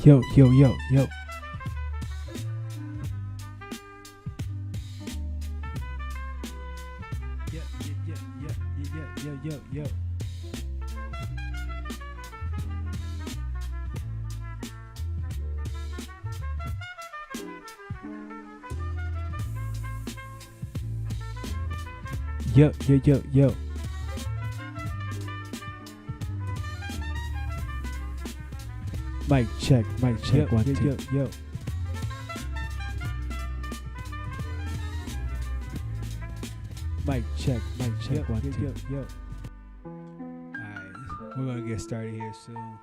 Yo, yo, yo, yo. Yeah, yeah, yeah, yeah, yeah, yeah, yeah, yo. Yo, yo, yo, yo. Mic check, yo, one, yo, two. Yo, yo. Mic check, yo, one, yo, two. Yo. Alright, we're gonna get started here soon.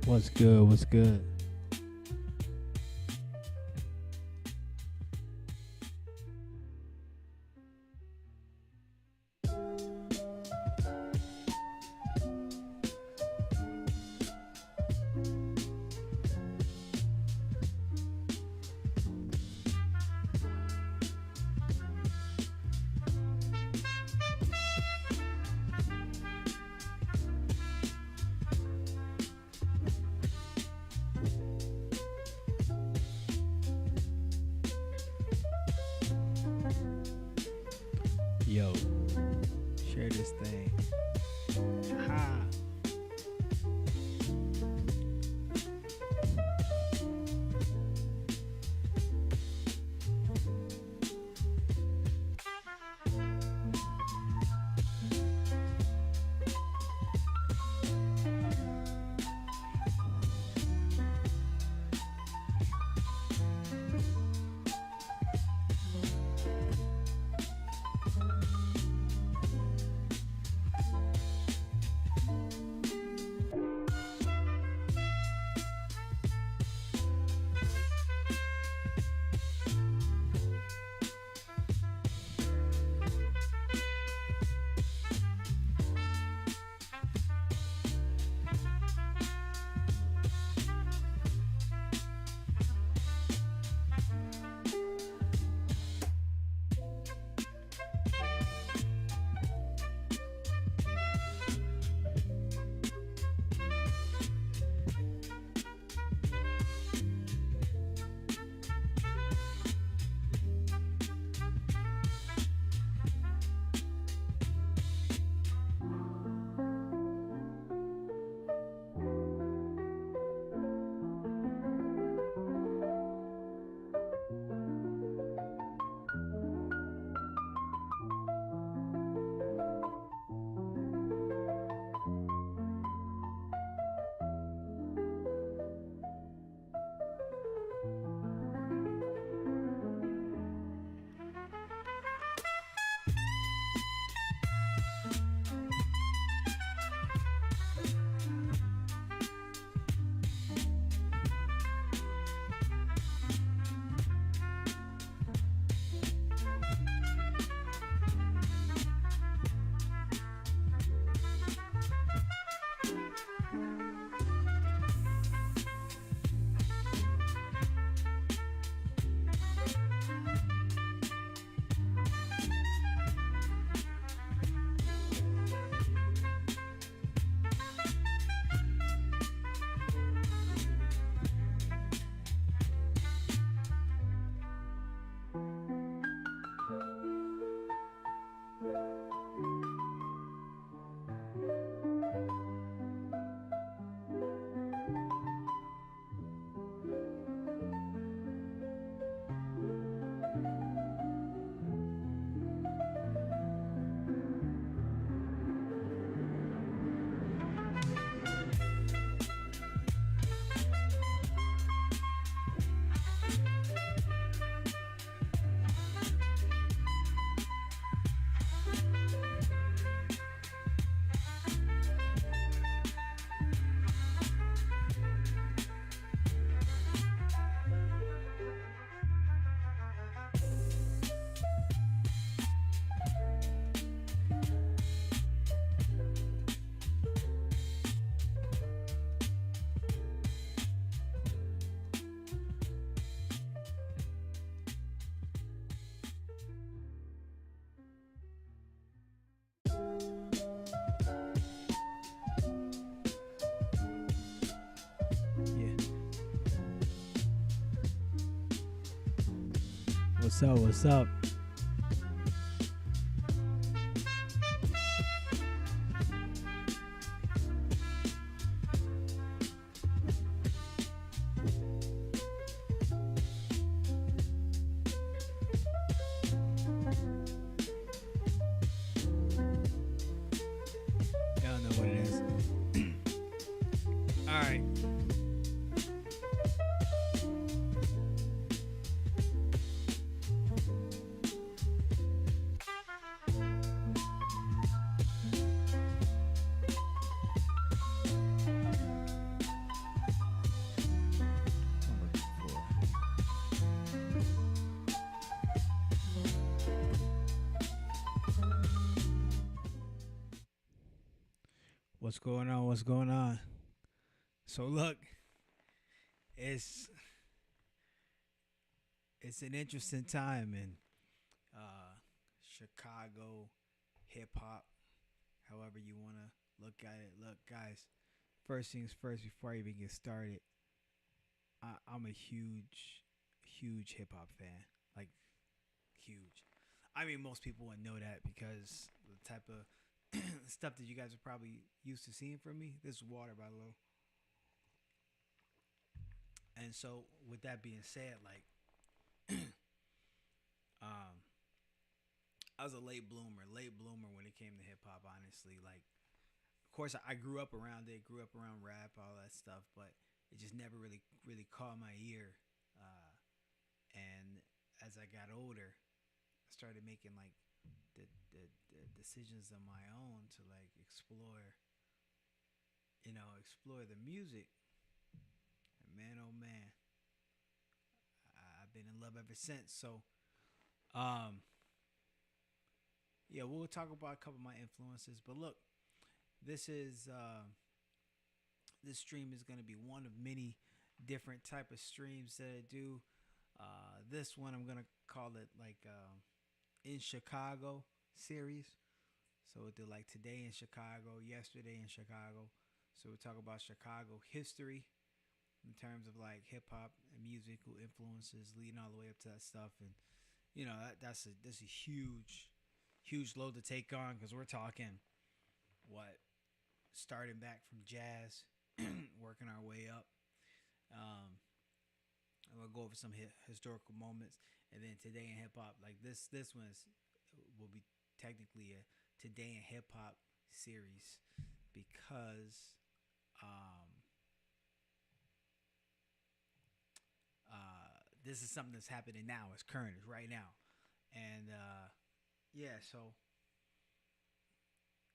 What's good? What's good? Yo, share this thing. Ha. What's up? What's up? Y'all know what it is. All right. What's going on? What's going on? So look, it's it's an interesting time in uh, Chicago hip hop. However you want to look at it. Look, guys. First things first. Before I even get started, I'm a huge hip hop fan. Like huge. I mean, most people wouldn't know that because the type of stuff that you guys are probably used to seeing from me. This is water, by the way. And so, with that being said, like, um, I was a late bloomer when it came to hip hop. Honestly, like, of course, I grew up around it, grew up around rap, all that stuff, but it just never really caught my ear. Uh, and as I got older, I started making like the decisions on my own to like explore the music. And man, oh man, I've been in love ever since. So, um, yeah, we'll talk about a couple of my influences. But look, this is this stream is going to be one of many different type of streams that I do. This one I'm gonna call it like in Chicago series. So we'll do like today in Chicago, yesterday in Chicago. So we'll talk about Chicago history in terms of like hip hop and musical influences leading all the way up to that stuff. And that's a huge load to take on because we're talking what starting back from jazz, working our way up. Um, and we'll go over some historical moments, and then today in hip hop, like this one will be technically a today in hip hop series because um, this is something that's happening now. It's current. It's right now, and yeah. So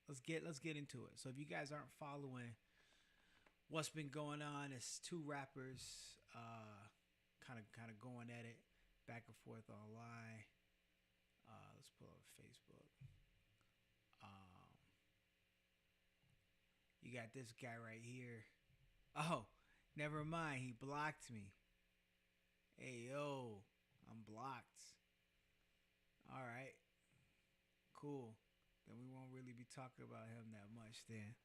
let's get into it. So if you guys aren't following what's been going on, it's two rappers kind of going at it back and forth online. Let's pull up Facebook. Um, you got this guy right here. Oh, never mind. He blocked me. Hey yo, I'm blocked. All right, cool. Then we won't really be talking about him that much then.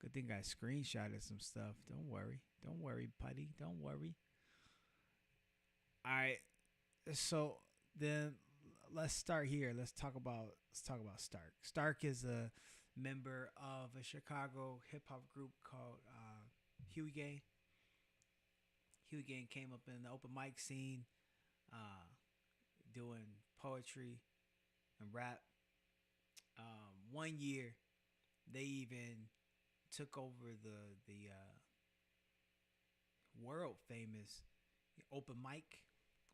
Good thing I screenshotted some stuff. Don't worry. Don't worry, buddy. Don't worry. All right. So then let's start here. Let's talk about Stark. Stark is a member of a Chicago hip hop group called Huey Gang. Huey Gang came up in the open mic scene, uh, doing poetry and rap. 1 year, they even took over the world famous open mic,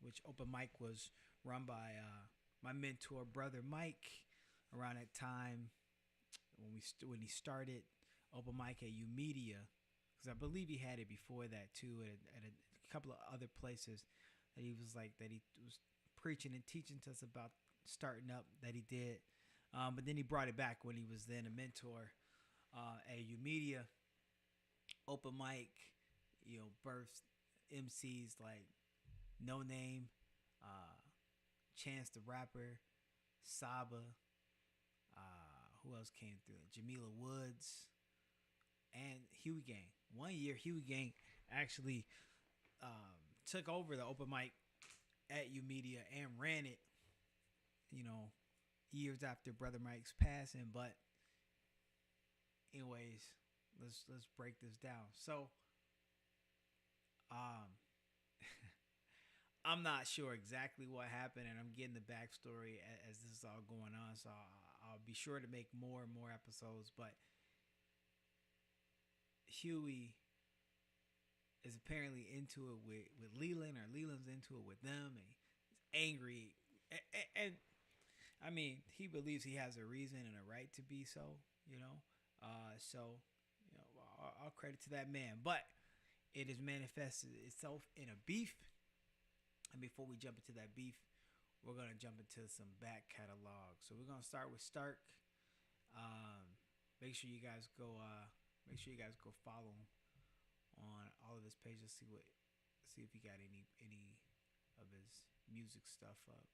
which open mic was run by my mentor brother Mike around that time when he started open mic at U Media, because I believe he had it before that too at a couple of other places that he was like that he was preaching and teaching to us about starting up that he did. But then he brought it back when he was then a mentor at U Media. Open mic, births MCs like No Name, uh, Chance the Rapper, Saba, who else came through? Jamila Woods, and Huey Gang. 1 year, Huey Gang actually took over the open mic at U Media and ran it, you know, years after Brother Mike's passing. But anyways, let's break this down. So, um, I'm not sure exactly what happened, and I'm getting the backstory as this is all going on. So I'll be sure to make more and more episodes. But Huey is apparently into it with Leland, or Leland's into it with them, and he's angry. And I mean, he believes he has a reason and a right to be so, So, all credit to that man. But it has manifested itself in a beef. And before we jump into that beef, we're gonna jump into some back catalog. So we're gonna start with Stark. Um, make sure you guys go. Make sure you guys go follow on all of his pages. See if he got any of his music stuff up.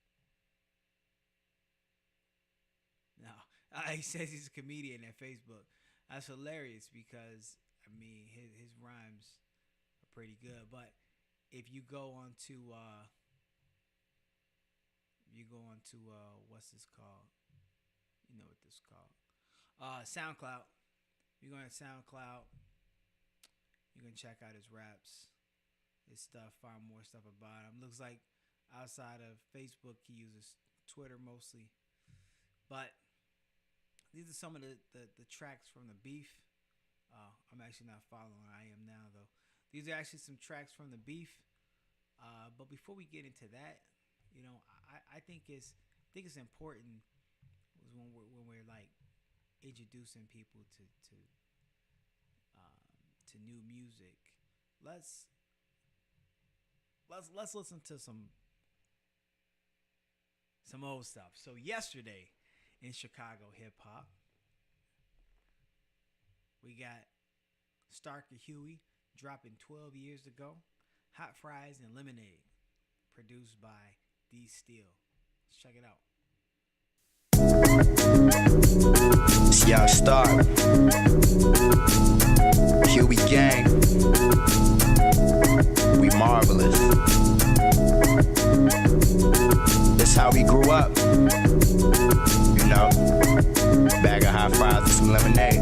No, he says he's a comedian at Facebook. That's hilarious because I mean his rhymes are pretty good. But if you go onto what's this called? You know what this is called? SoundCloud. You're going to SoundCloud. You can check out his raps, his stuff, find more stuff about him. Looks like outside of Facebook, he uses Twitter mostly. But these are some of the tracks from the BEFF. I'm actually not following. I am now though. These are actually some tracks from the BEFF. But before we get into that, you know, I think it's important when we're like introducing people to new music. Let's listen to some old stuff. So yesterday in Chicago hip hop, we got Stark and Huey dropping 12 years ago, Hot Fries and Lemonade, produced by D Steel. Let's check it out. It's Young Stark, Huey Gang, we marvelous. This how we grew up, you know. Bag of hot fries and some lemonade.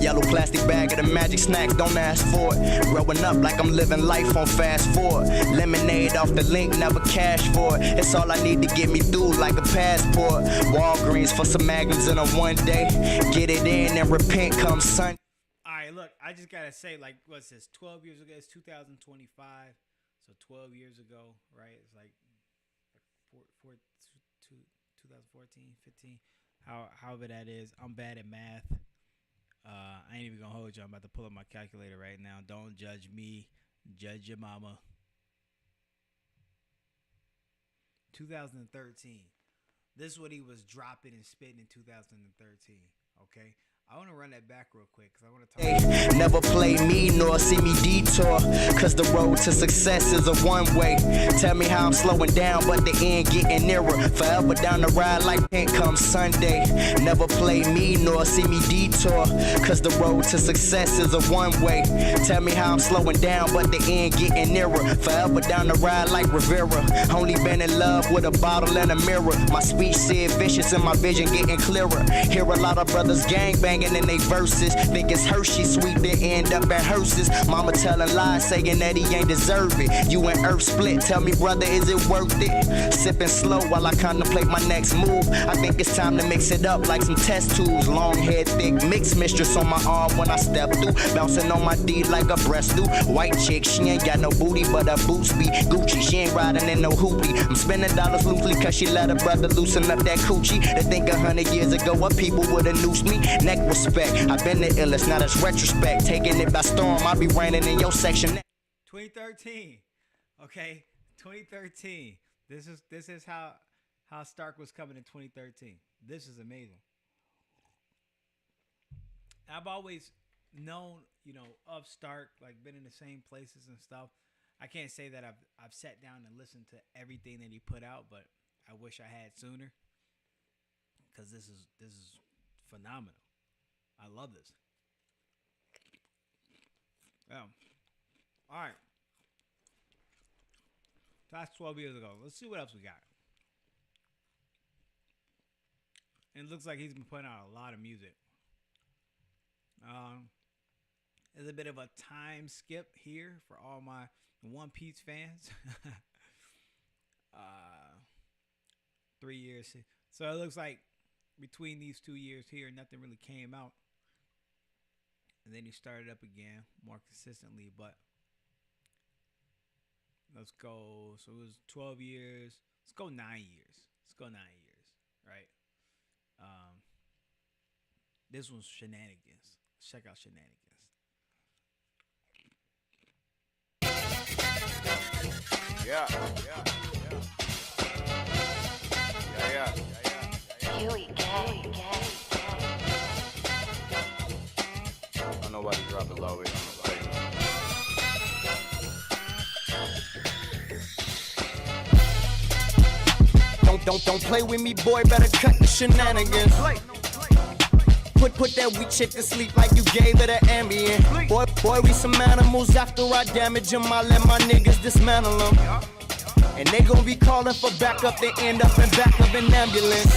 Yellow plastic bag of the magic snacks, don't ask for it. Growing up like I'm living life on fast forward. Lemonade off the link, never cash for it. It's all I need to get me through like a passport. Walgreens for some magnums in a one day. Get it in and repent come Sunday. Alright, look, I just gotta say, like, what's this? 12 years ago, it's 2025. So 12 years ago, right? It's like 2014, 15. However that is. I'm bad at math. I ain't even gonna hold you. I'm about to pull up my calculator right now. Don't judge me. Judge your mama. 2013. This is what he was dropping and spitting in 2013. Okay? I want to run that back real quick because I want to talk. Never play me nor see me detour, cause the road to success is a one-way. Tell me how I'm slowing down, but the end getting nearer. Forever down the ride like pink come Sunday. Never play me nor see me detour, cause the road to success is a one-way. Tell me how I'm slowing down, but the end getting nearer. Forever down the ride like Rivera. Only been in love with a bottle and a mirror. My speech said vicious and my vision getting clearer. Hear a lot of brothers gangbang in they verses, think it's Hershey sweet, they end up at hearses. Mama telling lies, saying that he ain't deserve it. You and Earth split, tell me brother, is it worth it? Sipping slow while I contemplate my next move. I think it's time to mix it up like some test tubes. Long head, thick, mixed mistress on my arm when I step through. Bouncing on my D like a breast do. White chick, she ain't got no booty, but her boots be Gucci. She ain't riding in no hoopty. I'm spending dollars loosely cause she let her brother loosen up that coochie. They think 100 years ago what people would've noosed me. Neck respect, I've been the illest, now that's retrospect. Taking it by storm, I'll be raining in your section. 2013, okay, 2013. This is how Stark was coming in 2013. This is amazing. I've always known, you know, of Stark, like been in the same places and stuff. I can't say that I've sat down and listened to everything that he put out, but I wish I had sooner because this is phenomenal. I love this. Yeah. All right. That's 12 years ago. Let's see what else we got. And it looks like he's been putting out a lot of music. There's a bit of a time skip here for all my One Piece fans. 3 years. So it looks like between these 2 years here, nothing really came out. And then he started up again more consistently. But let's go. So it was 12 years. Let's go 9 years. Let's go 9 years. Right? This one's Shenanigans. Let's check out Shenanigans. Yeah. Don't nobody drop it low. Don't play with me, boy. Better cut the shenanigans. Put that weak shit to sleep like you gave it an Ambien. Boy, we some animals. After I damage them, I let my niggas dismantle them. And they gon' be calling for backup. They end up in back of an ambulance.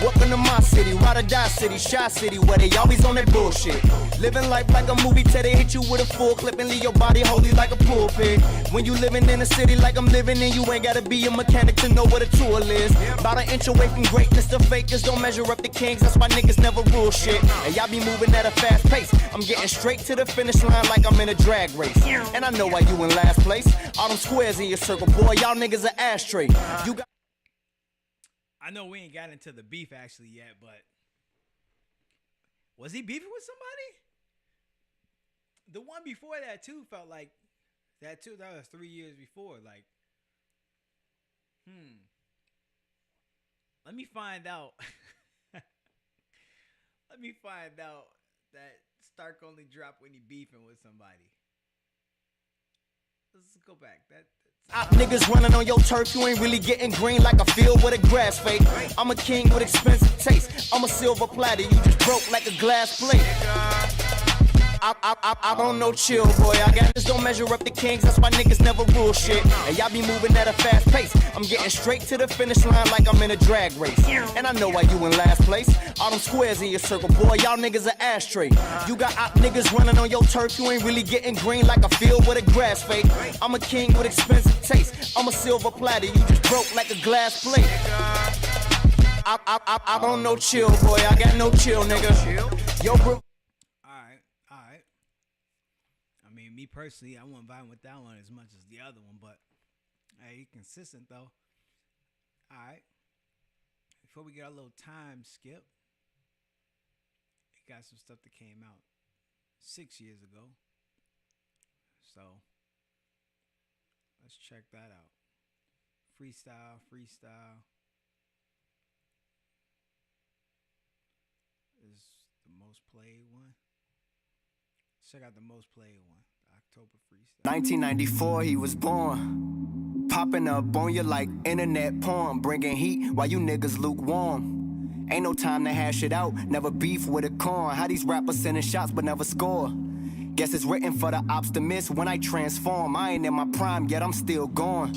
Welcome to my city, ride or die city, shy city, where they always on that bullshit. Living life like a movie till they hit you with a full clip and leave your body holy like a pulpit. When you living in a city like I'm living in, you ain't gotta be a mechanic to know what a tool is. About an inch away from greatness, the fakers don't measure up the kings, that's why niggas never rule shit. And y'all be moving at a fast pace. I'm getting straight to the finish line like I'm in a drag race. And I know why you in last place. All them squares in your circle, boy, y'all niggas an ashtray. You got I know we ain't got into the beef actually yet, but was he beefing with somebody? The one before that too felt like that too. That was 3 years before. Like, let me find out. Let me find out that Stark only dropped when he beefing with somebody. Let's go back. Niggas running on your turf, you ain't really getting green like a field with a grass fake. I'm a king with expensive taste. I'm a silver platter, you just broke like a glass plate. I don't know, chill, boy. I got this, don't measure up the kings, that's why niggas never rule shit. And y'all be moving at a fast pace. I'm getting straight to the finish line like I'm in a drag race. And I know why you in last place. All them squares in your circle, boy, y'all niggas an ashtray. You got op niggas running on your turf, you ain't really getting green like a field with a grass fake. I'm a king with expensive taste. I'm a silver platter, you just broke like a glass plate. I don't know, chill, boy. I got no chill, nigga. Yo, bro. Me personally, I wasn't vibing with that one as much as the other one, but hey, he consistent though. All right. Before we get our little time skip, we got some stuff that came out 6 years ago. So let's check that out. Freestyle is the most played one. Check out the most played one. October freestyle. 1994, he was born. Popping up on you like internet porn. Bringing heat while you niggas lukewarm. Ain't no time to hash it out. Never beef with a corn. How these rappers sending shots but never score. Guess it's written for the ops to miss when I transform. I ain't in my prime yet, I'm still gone.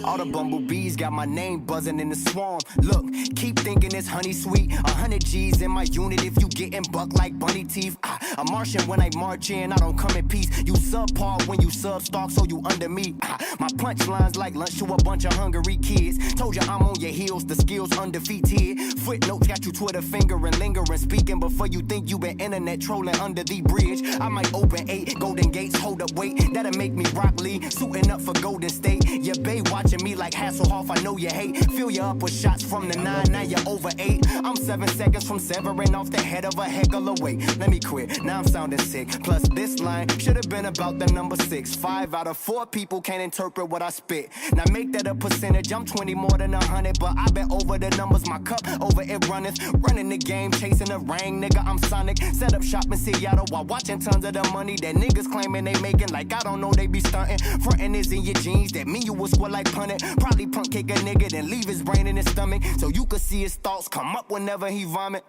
All the bumblebees got my name buzzing in the swarm. Look, keep thinking it's honey sweet. 100 G's in my unit if you getting bucked like bunny teeth. I'm Martian when I march in, I don't come in peace. You subpar when you sub-stalk, so you under me. My punchlines like lunch to a bunch of hungry kids. Told you I'm on your heels, the skills undefeated. Footnotes got you Twitter fingering, lingering, speaking before you think you been internet trolling under the bridge. I might open 8 golden gates, hold up, wait, that'll make me Rock Lee, suiting up for Golden State. Your bae watching me like Hasselhoff, I know you hate. Fill you up with shots from the 9, now you're over 8. I'm 7 seconds from severing off the head of a heckler. Wait, let me quit, now I'm sounding sick. Plus this line should've been about the number 6. 5 out of 4 people can't interpret what I spit. Now make that a percentage, I'm 20 more than 100, but I bet over the numbers, my cup over it runneth. Running the game, chasing the ring, nigga, I'm Sonic. Set up shop in Seattle while watching tons of the money that niggas claiming they making, like I don't know they be stunting. Frontin' is in your jeans, that mean you will squat like punting. Probably punk kick a nigga, then leave his brain in his stomach, so you could see his thoughts come up whenever he vomit.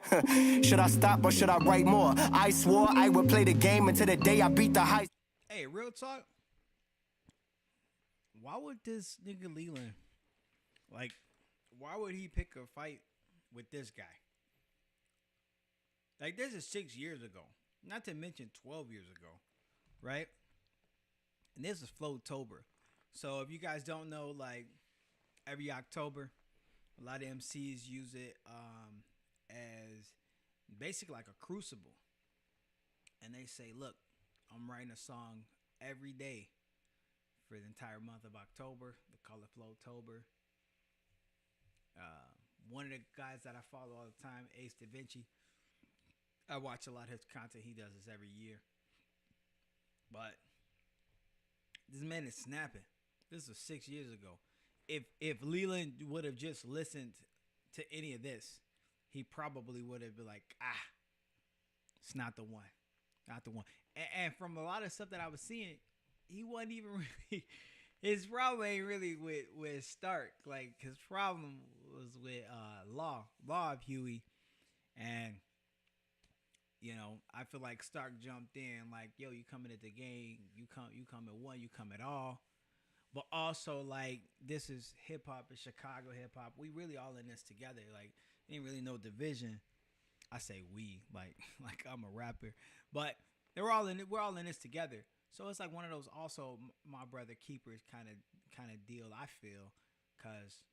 Should I stop or should I write more? I swore I would play the game until the day I beat the high. Hey, real talk. Why would this nigga Leland, like, why would he pick a fight with this guy? Like, this is 6 years ago. Not to mention 12 years ago, right? And this is Flowtober. So if you guys don't know, like, every October, a lot of MCs use it as basically like a crucible. And they say, look, I'm writing a song every day for the entire month of October. They call it Flowtober. One of the guys that I follow all the time, Ace Da Vinci, I watch a lot of his content. He does this every year. But this man is snapping. This was 6 years ago. If Leland would have just listened to any of this, he probably would have been like, it's not the one. Not the one. And from a lot of stuff that I was seeing, he wasn't even really, his problem ain't really with Stark. Like, his problem was with Law of Huey. And, you know, I feel like Stark jumped in like, yo, you coming at the game, you come at one, you come at all. But also, like, this is hip hop, it's Chicago hip hop. We really all in this together. Like, ain't really no division. I say we, like I'm a rapper, but we're all in this together. So it's like one of those also my brother keepers kind of deal. I feel, cause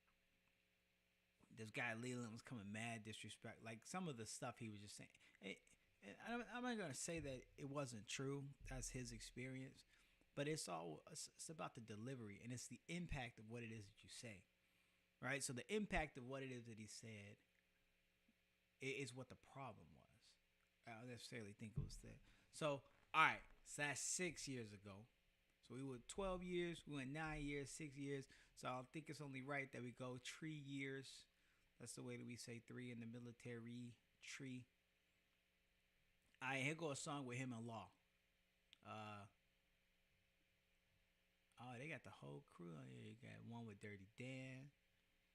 this guy Leland was coming mad disrespect, like some of the stuff he was just saying. And I'm not gonna say that it wasn't true. That's his experience. But it's about the delivery, and it's the impact of what it is that you say, right? So the impact of what it is that he said is what the problem was. I don't necessarily think it was that. So, all right, so that's 6 years ago. So we were 12 years, we went 9 years, 6 years. So I think it's only right that we go 3 years. That's the way that we say 3 in the military, tree. All right, here go a song with him and Law. Oh, they got the whole crew on here. You got one with Dirty Dan.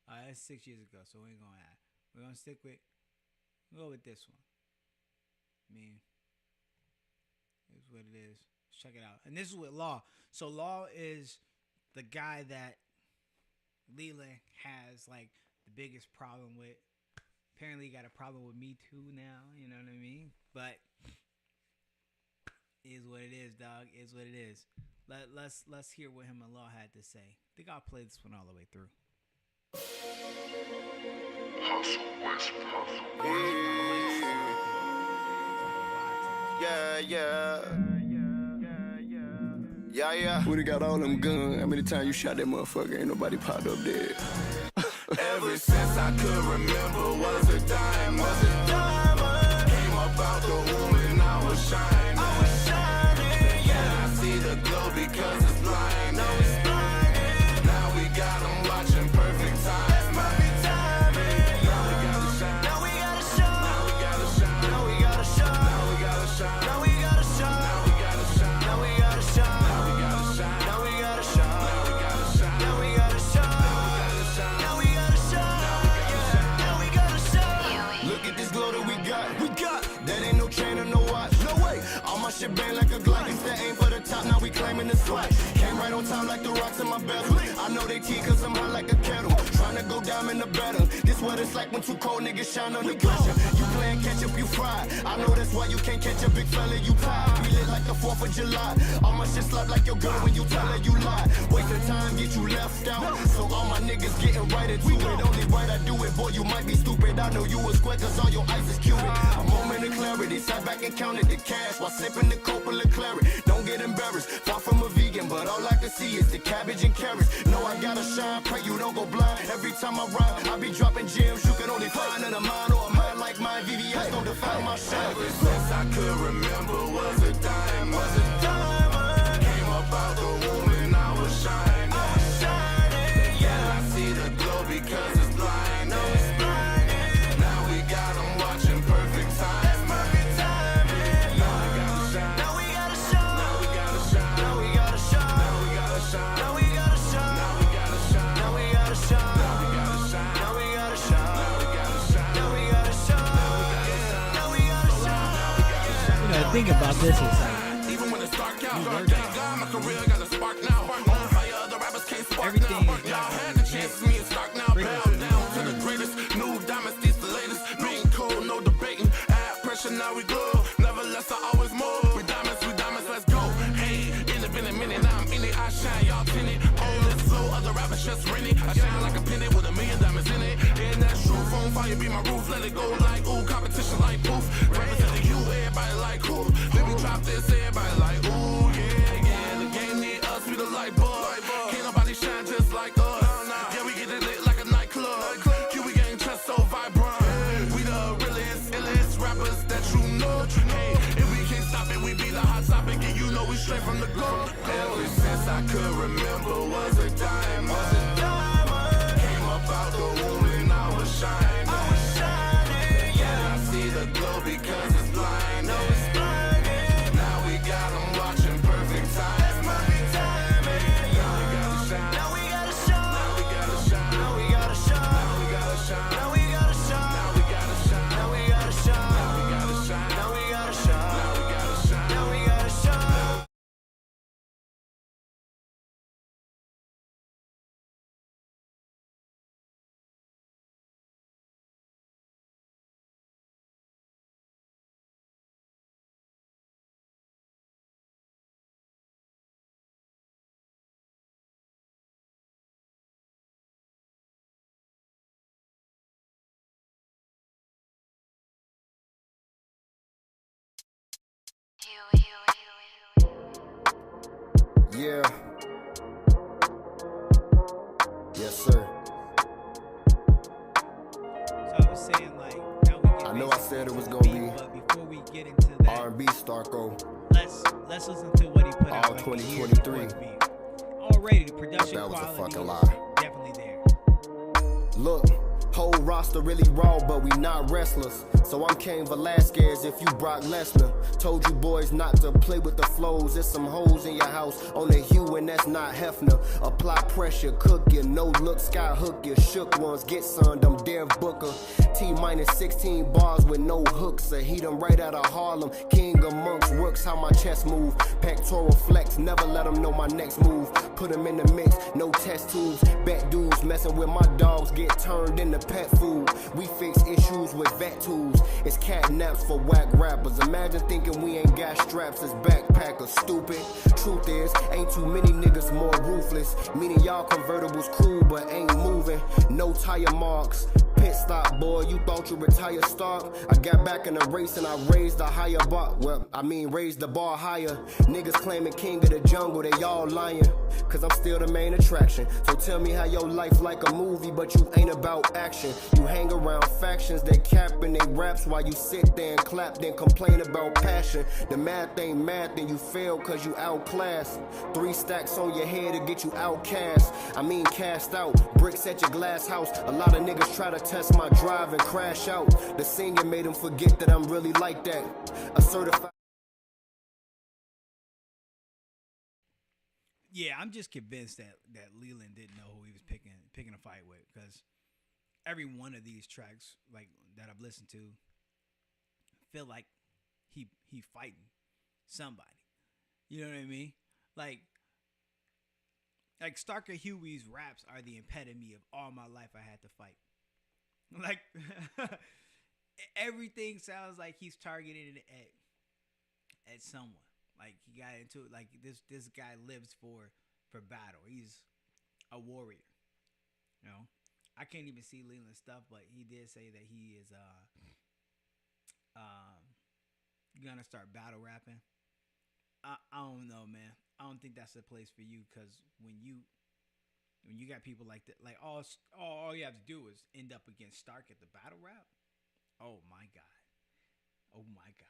That's 6 years ago, so we ain't gonna have. We're gonna we'll go with this one. I mean, it's what it is. Let's check it out. And this is with Law. So Law is the guy that Leland has like the biggest problem with. Apparently, he got a problem with Me Too now. You know what I mean? But it is what it is, dog. It is what it is. Let's hear what him and Law had to say. I think I'll play this one all the way through. Yeah. Would've got all them guns. How many times you shot that motherfucker? Ain't nobody popped up dead. Ever since I could remember was a diamond. Came up out the womb and I was shining. Yeah, I see the glow because it's blinding. Now we got them watching perfect time. Shit bang like a Glock, instead aim for the top, now we claiming the spot. Came right on time like the rocks in my bezel. I know they tea cause I'm hot like a kettle. Trying to go down in the battle. This what it's like when two cold niggas shine under pressure. You playing catch up, you fried. I know that's why you can't catch a big fella, you tired. We lit like the 4th of July. All my shit slap like your girl when you tell her you lie. Wasting time, get you left out. So all my niggas getting right into it. Only right I do it, boy, you might be stupid. I know you was square cause all your ice is Cuban. A moment of clarity, sat back and counted the cash while sipping the Coppola Claret. Don't get embarrassed, far from a vegan, but all I can see is the cabbage and carrots. Know I gotta shine, pray you don't go blind. Every time I rhyme, I be dropping gems you can only find in a mind or a mind like mine. VVS don't define my shine. Ever since I could remember was a diamond. Came up out the womb and I was shining. Yeah, I see the glow because it's blinding. Now we got them watching perfect time. Think about this is like, even when it's dark out, thank God my career got a spark now. On fire, other rappers can't spark everything now. Y'all had the chance, me and Stark now. Bow down to the greatest, new dynasties, the latest. Being cold, no debating. Add pressure, now we glow. Nevertheless, I always move. We diamonds, let's go. Hey, in a minute, now I'm in it. I shine, y'all tinted. On this flow, other rappers just rent it. I shine like a penny with $1 million diamonds in it. And that's true, on fire, be my roof. Let it go like ooh, competition like poof. Rappers to the U, everybody like cool. Baby, drop this, everybody like ooh, yeah. The game need us, we the light bulb. Can't nobody shine just like us. Yeah, we get it lit like a nightclub. QB gang chest so vibrant. We the realest, illest rappers that you know. Hey, if we can't stop it, we be the hot topic, and you know we straight from the go. Ever since I could remember was a diamond. Came up out the womb and I was shining. Yeah. Yes, sir. So I was saying, like, now we get I know I said it was into gonna the beat, be but before we get into that, R&B Starco. let's listen to what he put out All like 2023. a year before the beat. Already, the production That was a quality fucking is lie. definitely there. Look, whole roster really raw, but we not wrestlers. So I'm Cain Velasquez if you Brock Lesnar. Told you boys not to play with the flows. There's some hoes in your house on the hue, and that's not Hefner. Apply pressure, cook you, no look, sky hook you. Shook ones get sunned, I'm Dev Booker. T-minus 16 bars with no hooks. I heat 'em right out of Harlem. King of monks, works how my chest move. Pectoral flex, never let 'em know my next move. Put 'em in the mix, no test tubes. Bet dudes messing with my dogs get turned into pet food. We fix issues with vet tools. It's catnaps for whack rappers. Imagine thinking we ain't got straps as backpackers. Stupid. Truth is, ain't too many niggas more ruthless. Meaning y'all convertibles cool but ain't moving. No tire marks. Pit stop, boy, you thought you retired start. I got back in the race and I raised the higher bar. Well, I mean raised the bar higher. Niggas claiming king of the jungle, they all lying. Cause I'm still the main attraction. So tell me how your life like a movie, but you ain't about action. You hang around factions, they cap and they raps while you sit there and clap, then complain about passion. The math ain't math, then you fail cause you outclassed. 3 stacks on your head to get you outcast. I mean cast out, bricks at your glass house. A lot of niggas try to test my drive and crash out. The singing made them forget that I'm really like that. A certified. Yeah, I'm just convinced that Leland didn't know who he was picking a fight with, because every one of these tracks like that I've listened to feel like he fighting somebody. You know what I mean? Like Starker Huey's raps are the epitome of all my life I had to fight. Like everything sounds like he's targeted at someone. Like he got into it. Like this guy lives for battle. He's a warrior. You know, I can't even see Leland's stuff, but he did say that he is gonna start battle rapping. I don't know, man. I don't think that's the place for you, because when you got people like that, like all you have to do is end up against Stark at the battle rap. Oh my god. Oh my god.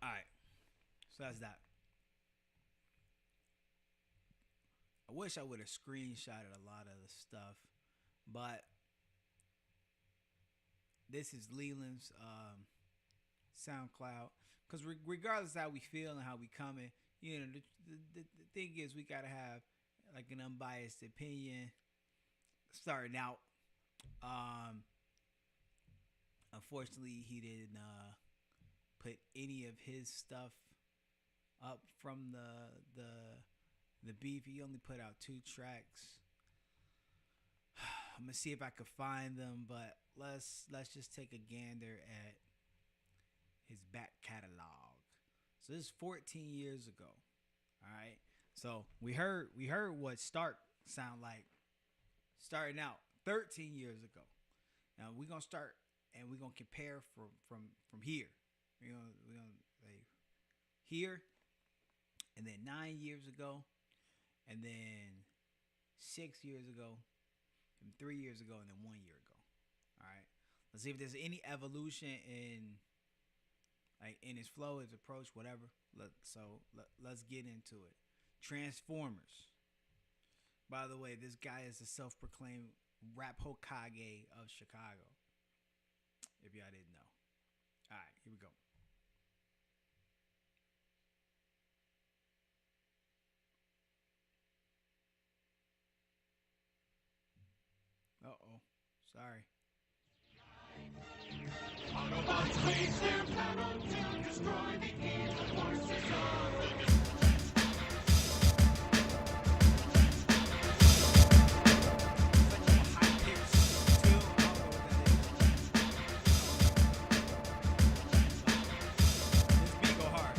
All right, so that's that. I wish I would have screenshotted a lot of the stuff, but this is Leland's SoundCloud. Because regardless of how we feel and how we coming, you know, the thing is we gotta have like an unbiased opinion starting out. Unfortunately, he didn't put any of his stuff up from the beef. He only put out 2 tracks. I'm gonna see if I could find them, but let's just take a gander at his back catalog. So this is 14 years ago. All right. So we heard what Stark sound like starting out 13 years ago. Now we're gonna start and we're gonna compare from here. We're gonna say here, and then 9 years ago, and then 6 years ago, and 3 years ago, and then 1 year ago. All right. Let's see if there's any evolution in his flow, his approach, whatever. Let's get into it. Transformers. By the way, this guy is a self-proclaimed rap Hokage of Chicago. If y'all didn't know. All right, here we go. Uh-oh. Sorry. Autobots raise their battle to destroy the evil forces of the Such a high-pitched tune. I don't know what that is. This beat go hard.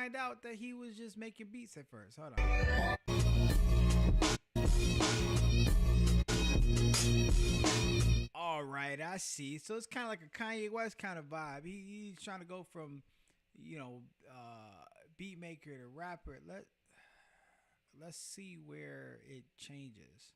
find out that he was just making beats at first. Hold on. All right, I see. So it's kind of like a Kanye West kind of vibe. He's trying to go from, beat maker to rapper. Let's see where it changes.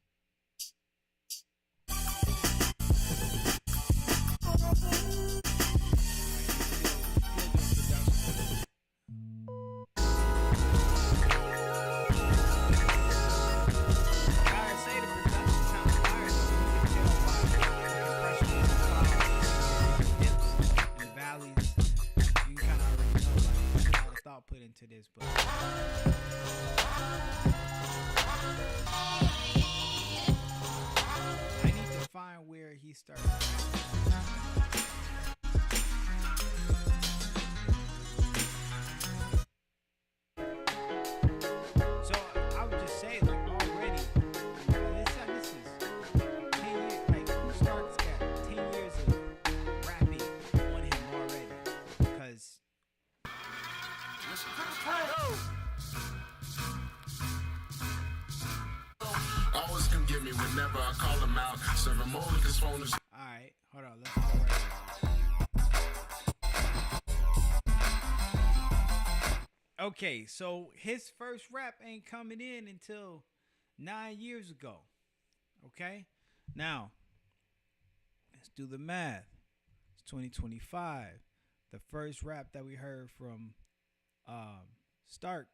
Put into this, but I need to find where he started. So I would just say, like, already, this is 10 years. Like, Stark's got 10 years of rapping on him already, because. Always can get me whenever I call him out. Serve him all his phone is. Alright, hold on, let's go right. Okay, so his first rap ain't coming in until 9 years ago. Okay? Now, let's do the math. It's 2025. The first rap that we heard from Stark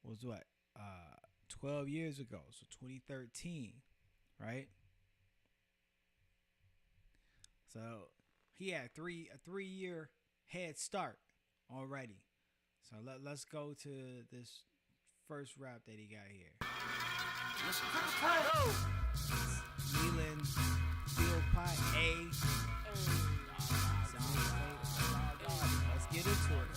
was what? 12 years ago, so 2013, right? So he had a 3-year head start already. So let's go to this first rap that he got here. Leland Steel Pot A. Let's get into it.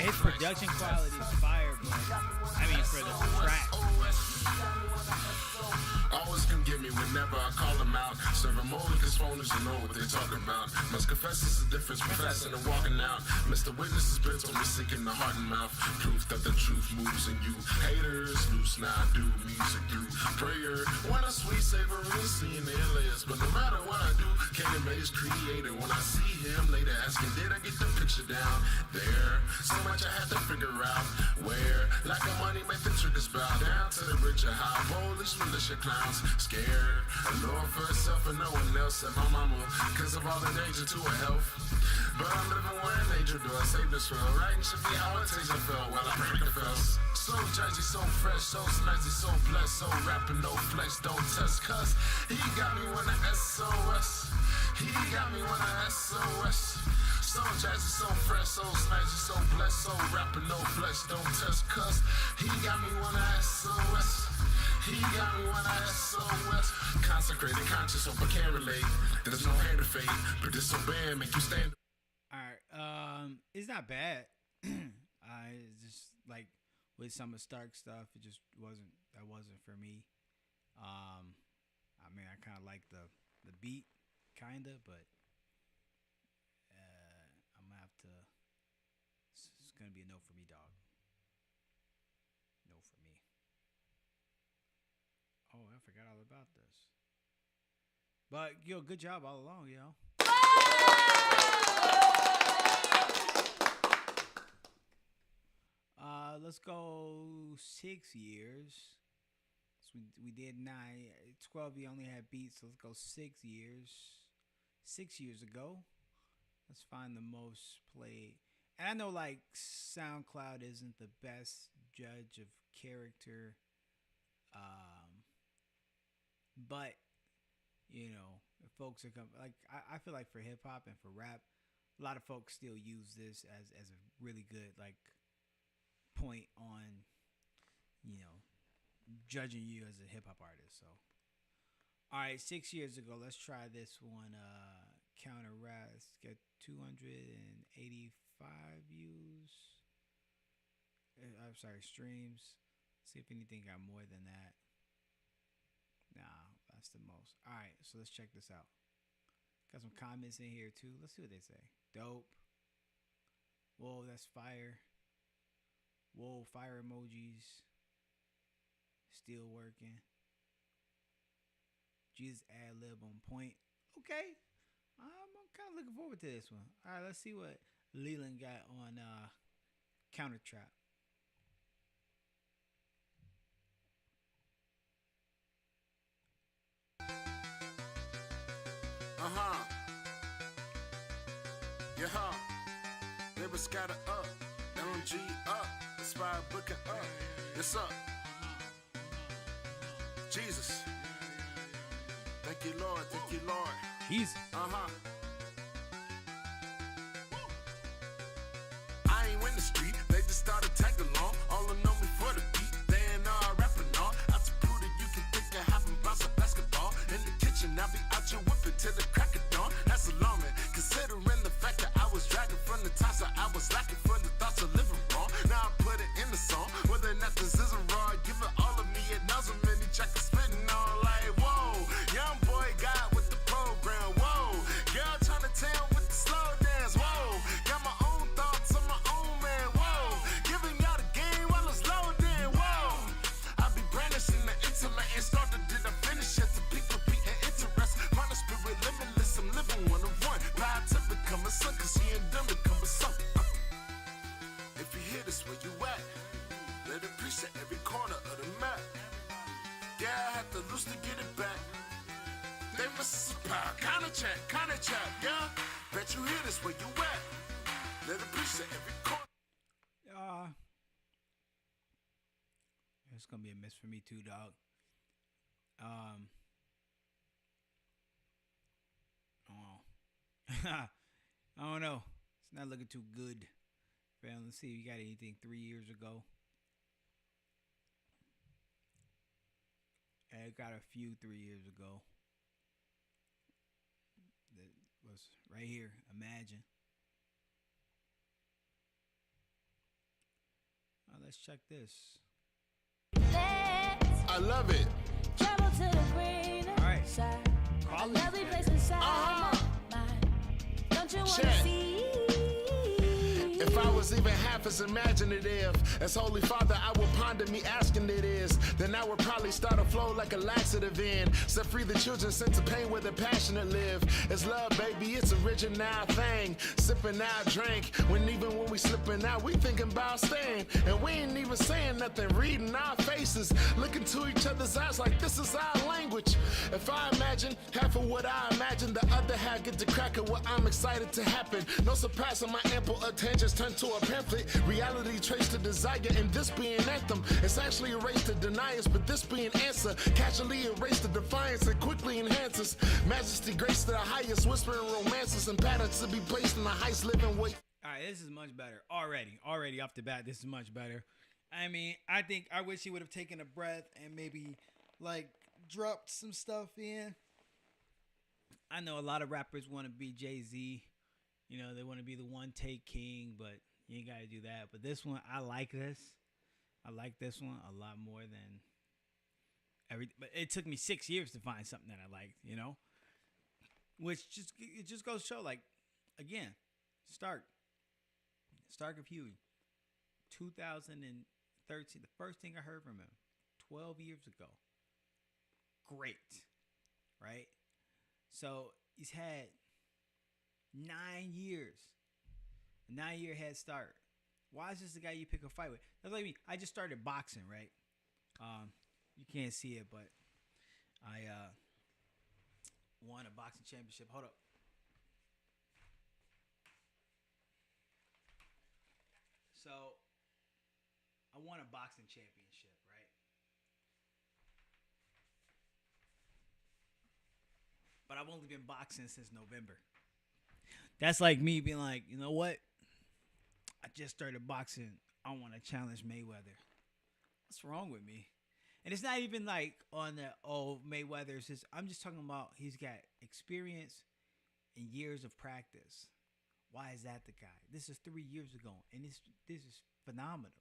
His production quality is fire, but I mean for the track. Always can get me whenever I call him out. Serve him all his phone is to know what they're talking about. Must confess there's a difference, professing and walking out. Mr. Witness is bent on me seeking the heart and mouth. Proof that the truth moves in you. Haters loose now, I do music through prayer. Want a sweet savory seeing the alias, but no matter what I do, can't amaze creator. When I see him later asking, did I get the picture down there? So much I had to figure out where. Lack of money make the triggers bow down to the richer. How Polish militia clowns scared. Alone for herself and no one else and my mama, cause of all the danger to her health. But I'm living where an angel do. I save this world, right? And should be how it takes I felt while I break the fells. So judgy, so fresh, so snazzy, so blessed, so rapping, no flex, don't test, cause he got me when I SOS. He got me when I SOS. So jazzy, so fresh, so snazzy, so blessed, so rapping, no flesh, don't test, cause he got me when I SOS. He got me when I SOS. Consecrated, conscious, hope I can relate. There's no hand to fate, but disobeying make you stand. Alright, it's not bad. It's just like with some of Stark stuff, it just wasn't for me. I mean, I kind of like the beat, kinda, but I'm gonna have to. It's gonna be a no for me, dog. No for me. Oh, I forgot all about this. But yo, good job all along, yo. Let's go 6 years. So we did 9. 12, we only had beats. So let's go 6 years. 6 years ago. Let's find the most played. And I know like SoundCloud isn't the best judge of character. But you know, if folks are coming, like I feel like for hip hop and for rap, a lot of folks still use this as a really good like point on, you know, judging you as a hip hop artist. So, all right, 6 years ago, let's try this one. Counter Raz get 285 views. I'm sorry, streams. See if anything got more than that. Nah, that's the most. All right, so let's check this out. Got some comments in here too. Let's see what they say. Dope. Whoa, that's fire. Whoa, fire emojis. Still working. Jesus ad lib on point. Okay. I'm kind of looking forward to this one. All right, let's see what Leland got on Counter Trap. Yeah, never scatter up, LMG up, Aspire booking up, it's up. Jesus, thank you, Lord, thank you, Lord. He's I ain't in the street, they just started tagging along. All I know me for the beat, they ain't all rapping on. Out to prove that you can think of having bounce a basketball. In the kitchen, I be out here whipping till the crack of dawn. That's alarming, considering the fact that I was dragging from the top, so I was lacking for the thoughts of living wrong. Now I put it in the song, whether or not this is a raw. Give it all of me, it knows how many tracks I'm spitting on. Like, whoa, young boy got with the program, whoa. Girl tryna tell with the slow dance, whoa. Got my own thoughts on my own, man, whoa. Giving y'all the game while it's loading, whoa. I be brandishing the intellect and started, did I finish it? To pick repeating interest, mind the spirit limitless, I'm living one of one. Power to become a son, cause he ain't done become a son. If you hear this where you at, let it preach to every corner of the map. Yeah, I had to lose to get it back. They must power, kinda chat, yeah. Bet you hear this where you at. Let it preach to every corner. It's gonna be a miss for me too, dog. I don't know. It's not looking too good. Man, let's see if you got anything 3 years ago. I got a few 3 years ago. That was right here. Imagine. Let's check this. I love it. Travel to the greener All right. side. A Quality lovely better. place inside my mind. Don't you wanna Check. see? If I was even half as imaginative as Holy Father, I would ponder me asking it is. Then I would probably start a flow like a laxative in. Set free the children sent to pain where the passionate live. It's love, baby, it's original thing. Sipping our drink, even when we slipping out, we thinking about staying. And we ain't even saying nothing, reading our faces. Looking to each other's eyes like this is our language. If I imagine half of what I imagine, the other half get to crack at what I'm excited to happen. No surprise on my ample attentions turned to a pamphlet. Reality traced to desire, and this being anthem. It's actually erased to deniers, but this being answer. Casually erased the defiance and quickly enhances. Majesty grace to the highest, whispering romances and patterns to be placed in the highest living way. All right, this is much better already off the bat. This is much better. I mean, I wish he would have taken a breath and maybe like dropped some stuff in. I know a lot of rappers want to be Jay-Z. You know, they want to be the one take king, but you ain't got to do that. But this one, I like this. I like this one a lot more than but it took me 6 years to find something that I liked, you know? Which it just goes to show, like, again, Stark of Huey, 2013, the first thing I heard from him, 12 years ago. Great, right? So he's had 9 years, a 9-year head start. Why is this the guy you pick a fight with? That's like me. I just started boxing, right? You can't see it, but I won a boxing championship. Hold up. So I won a boxing championship, right? But I've only been boxing since November. That's like me being like, you know what? I just started boxing. I want to challenge Mayweather. What's wrong with me? And it's not even like on the Mayweather's. Just, I'm just talking about he's got experience and years of practice. Why is that the guy? This is 3 years ago, and this is phenomenal,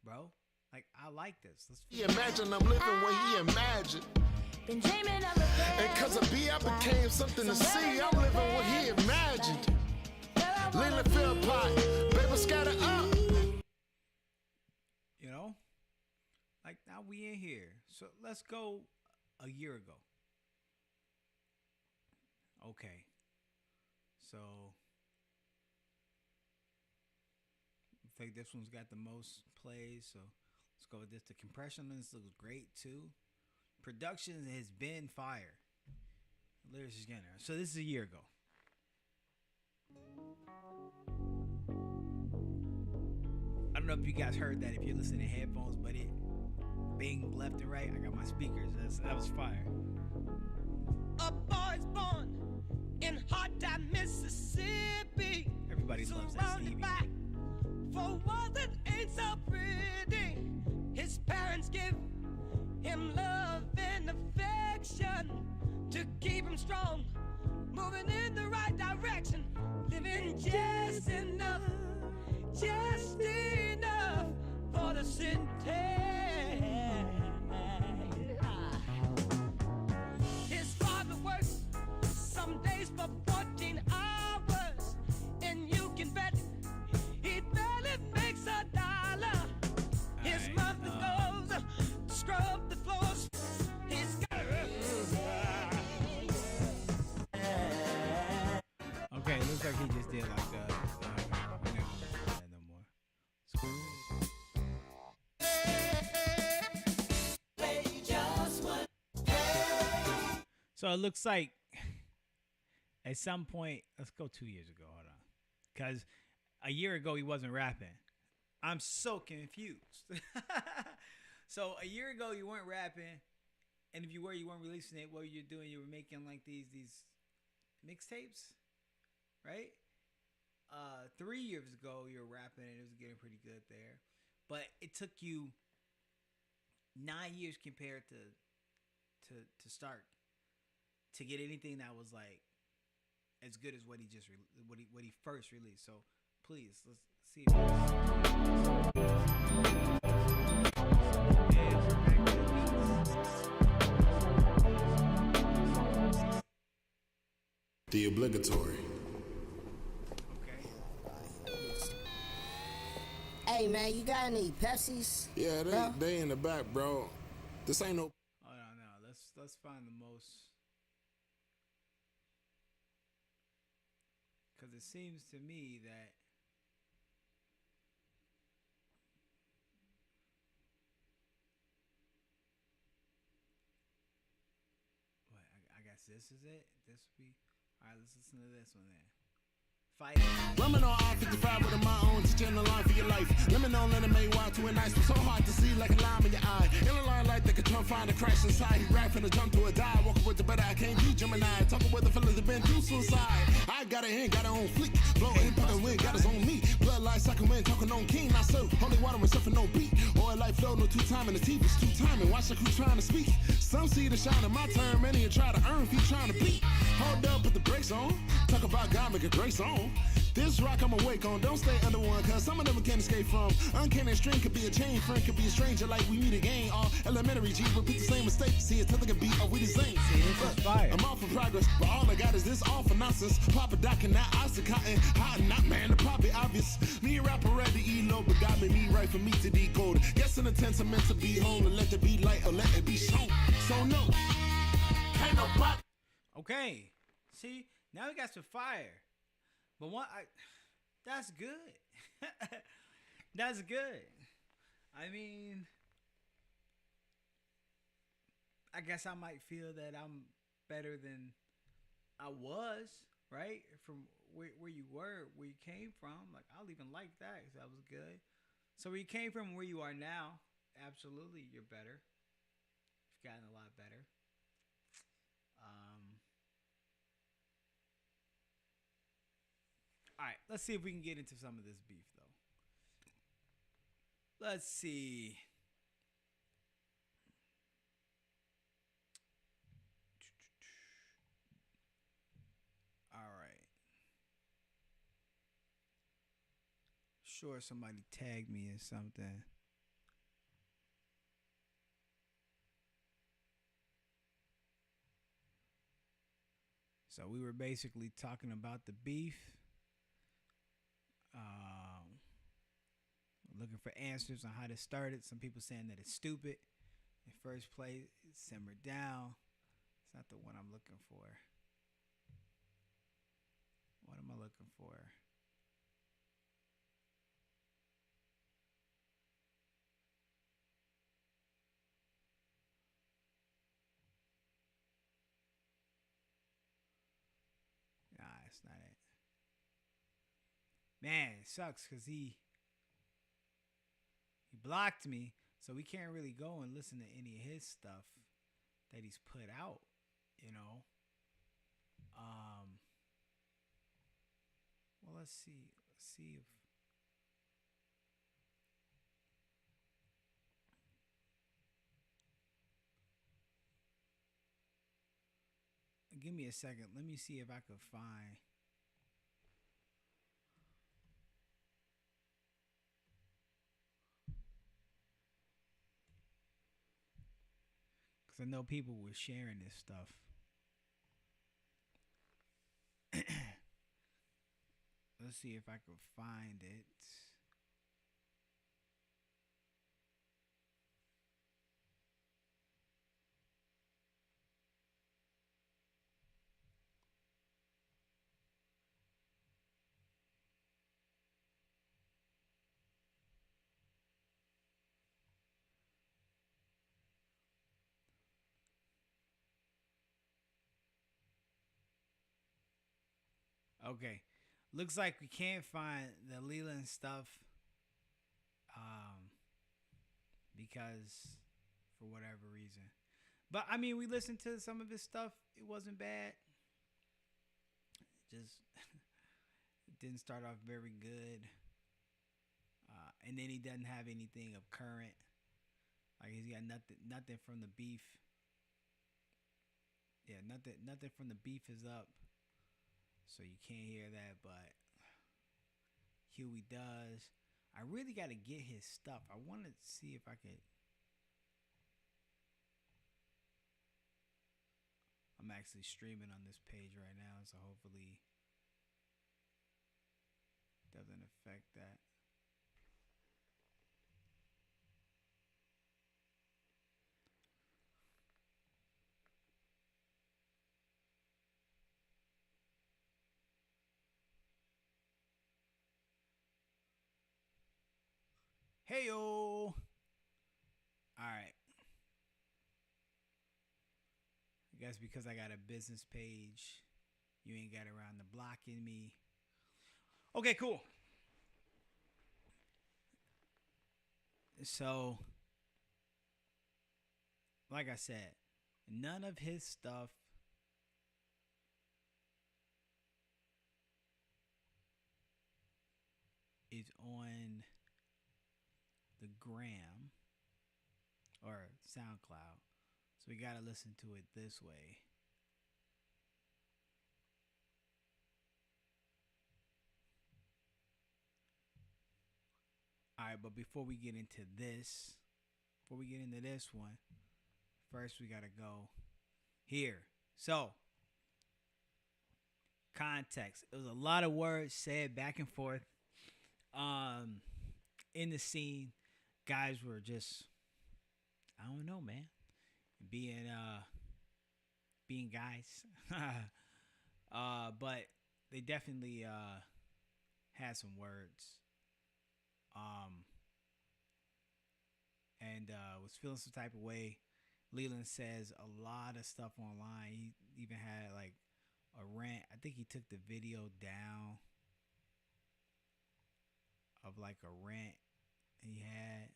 bro. Like I like this. He imagined I'm living what he imagined. Been dreaming of a And cause of B, I became something to see. I'm living what he imagined. Lily Philpott, baby scatter up. You know, like now we in here. So let's go a year ago. Okay. So I think this one's got the most plays. So let's go with this. The compression on this looks great too. Production has been fire. Lyrics is getting there. So this is a year ago. I don't know if you guys heard that if you're listening to headphones, but it bing left and right. I got my speakers. That was fire. A boy's born in hot time, Mississippi. Everybody loves that Stevie. Surrounded by for one that ain't so pretty. His parents give him love and affection to keep him strong, moving in the right direction, living just enough for the city. His father works some days for 14 hours, and you can bet he barely makes $1. His Alright, mother goes to scrub the floors. He's got Okay, looks like he just did like we're not gonna do that no more. It's cool. So it looks like at some point, let's go 2 years ago. Hold on, because a year ago he wasn't rapping. I'm so confused. So a year ago you weren't rapping, and if you were, you weren't releasing it. What were you doing? You were making like these mixtapes, right? 3 years ago you were rapping and it was getting pretty good there, but it took you 9 years compared to start to get anything that was like as good as what he just what he first released. So please let's see. The obligatory. Hey man, you got any Pepsis? Yeah, Bro? they in the back, bro. This ain't no. Hold on now. Let's find the most, because it seems to me that what I guess this is it. This would be all right. Let's listen to this one then. Fight. Women on R55 with a my own, teaching the line for your life. Let me know, let it make wild to a nice, but so hard to see like a lime in your eye. In a line like they could jump, find a crash inside. He rap finna jump to a die. Walking with the better, I can't be Gemini. Talking with the fellas that been through suicide. I got it in, got it on fleek. Blowing, fucking wind, got us on me. Blood like sucking wind, talking on king. Not so. Holy water when surfing no beat. Oil like flow, no two time in the TV. It's two timing. Watch the crew trying to speak. Some see the shine in my turn, many will try to earn if he trying to beat. Hold up, put the brakes on. Talk about God, make a grace on. This rock I'm awake on, don't stay under one, cause some of them can't escape from. Uncanny string could be a chain, friend could be a stranger, like we meet again. All elementary G, repeat the same mistake. See, it's nothing can beat, or we the same. See, this is fire. I'm all for progress, but all I got is this all for nonsense. Papa Doc and not Oxycontin, hot and not man, the probably obvious. Me a rapper ready to eat low, but God made me right for me to decode. Guess in the tense, I'm meant to be whole, and let it be light, or let it be shown. So no, can't nobody. Okay. See, now we got some fire. But that's good. That's good. I mean, I guess I might feel that I'm better than I was, right? From where you were, where you came from. Like, I'll even like that because that was good. So where you came from, where you are now, absolutely, you're better. You've gotten a lot better. All right, let's see if we can get into some of this beef, though. Let's see. sure somebody tagged me or something. So we were basically talking about the beef. Looking for answers on how to start it. Some people saying that it's stupid. In first place, it's simmered down. It's not the one I'm looking for. What am I looking for? Nah, it's not it. Man, it sucks because he blocked me, so we can't really go and listen to any of his stuff that he's put out, you know. Well, let's see. Let's see if give me a second. Let me see if I could find. Because I know people were sharing this stuff. Let's see if I can find it. Okay. Looks like we can't find the Leland stuff because for whatever reason. But I mean, we listened to some of his stuff. It wasn't bad. Just it didn't start off very good. And then he doesn't have anything of current. Like he's got nothing from the beef. Yeah, nothing from the beef is up. So you can't hear that, but Huey does. I really got to get his stuff. I want to see if I could. I'm actually streaming on this page right now, so hopefully it doesn't affect that. Hey-o! Alright. I guess because I got a business page, you ain't got around to blocking me. Okay, cool. So, like I said, none of his stuff is on the gram or SoundCloud. So we got to listen to it this way. All right, but before we get into this one, first we got to go here. So, context. It was a lot of words said back and forth. In the scene, guys were just, I don't know, man, being guys. But they definitely had some words. And was feeling some type of way. Leland says a lot of stuff online. He even had like a rant. I think he took the video down of like a rant he had.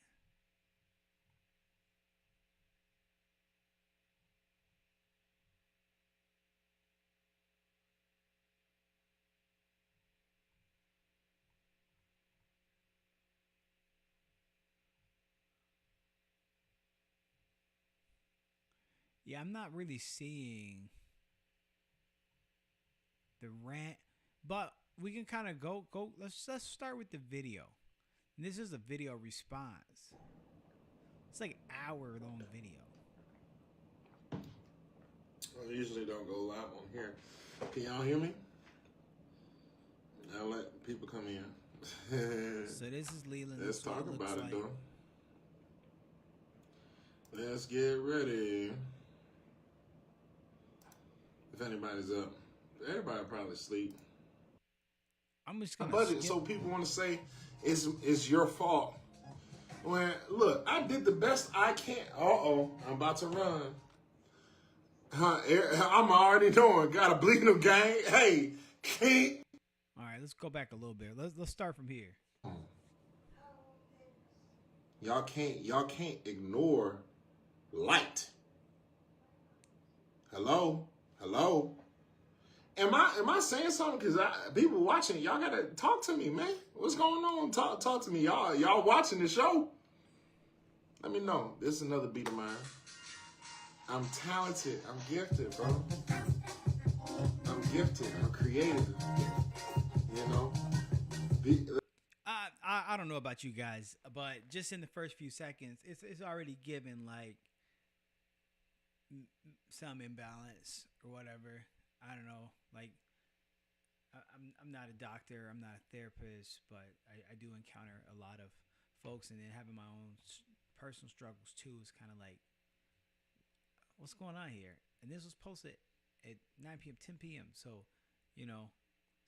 Yeah, I'm not really seeing the rant, but we can kind of go. Let's start with the video. And this is a video response. It's like an hour-long video. I usually don't go live on here. Can y'all hear me? I'll let people come in. So this is Leland. Let's This is what talk it looks about it, like. though. Let's get ready. If anybody's up, everybody probably sleep. I'm just gonna Budget, skip. so people want to say it's your fault. When look, I did the best I can. I'm about to run. I'm already knowing. Got a bleeding gang. Hey, King. All right, let's go back a little bit. Let's start from here. Y'all can't ignore light. Hello. Am I saying something? Because people watching, y'all gotta talk to me, man. What's going on? Talk to me, y'all. Y'all watching the show? Let me know. This is another beat of mine. I'm talented. I'm gifted, bro. I'm gifted. I'm creative. You know. I don't know about you guys, but just in the first few seconds, it's already given like some imbalance or whatever. I don't know. Like I'm not a doctor. I'm not a therapist, but I do encounter a lot of folks, and then having my own personal struggles too is kind of like, what's going on here? And this was posted at 9 p.m., 10 p.m. So, you know,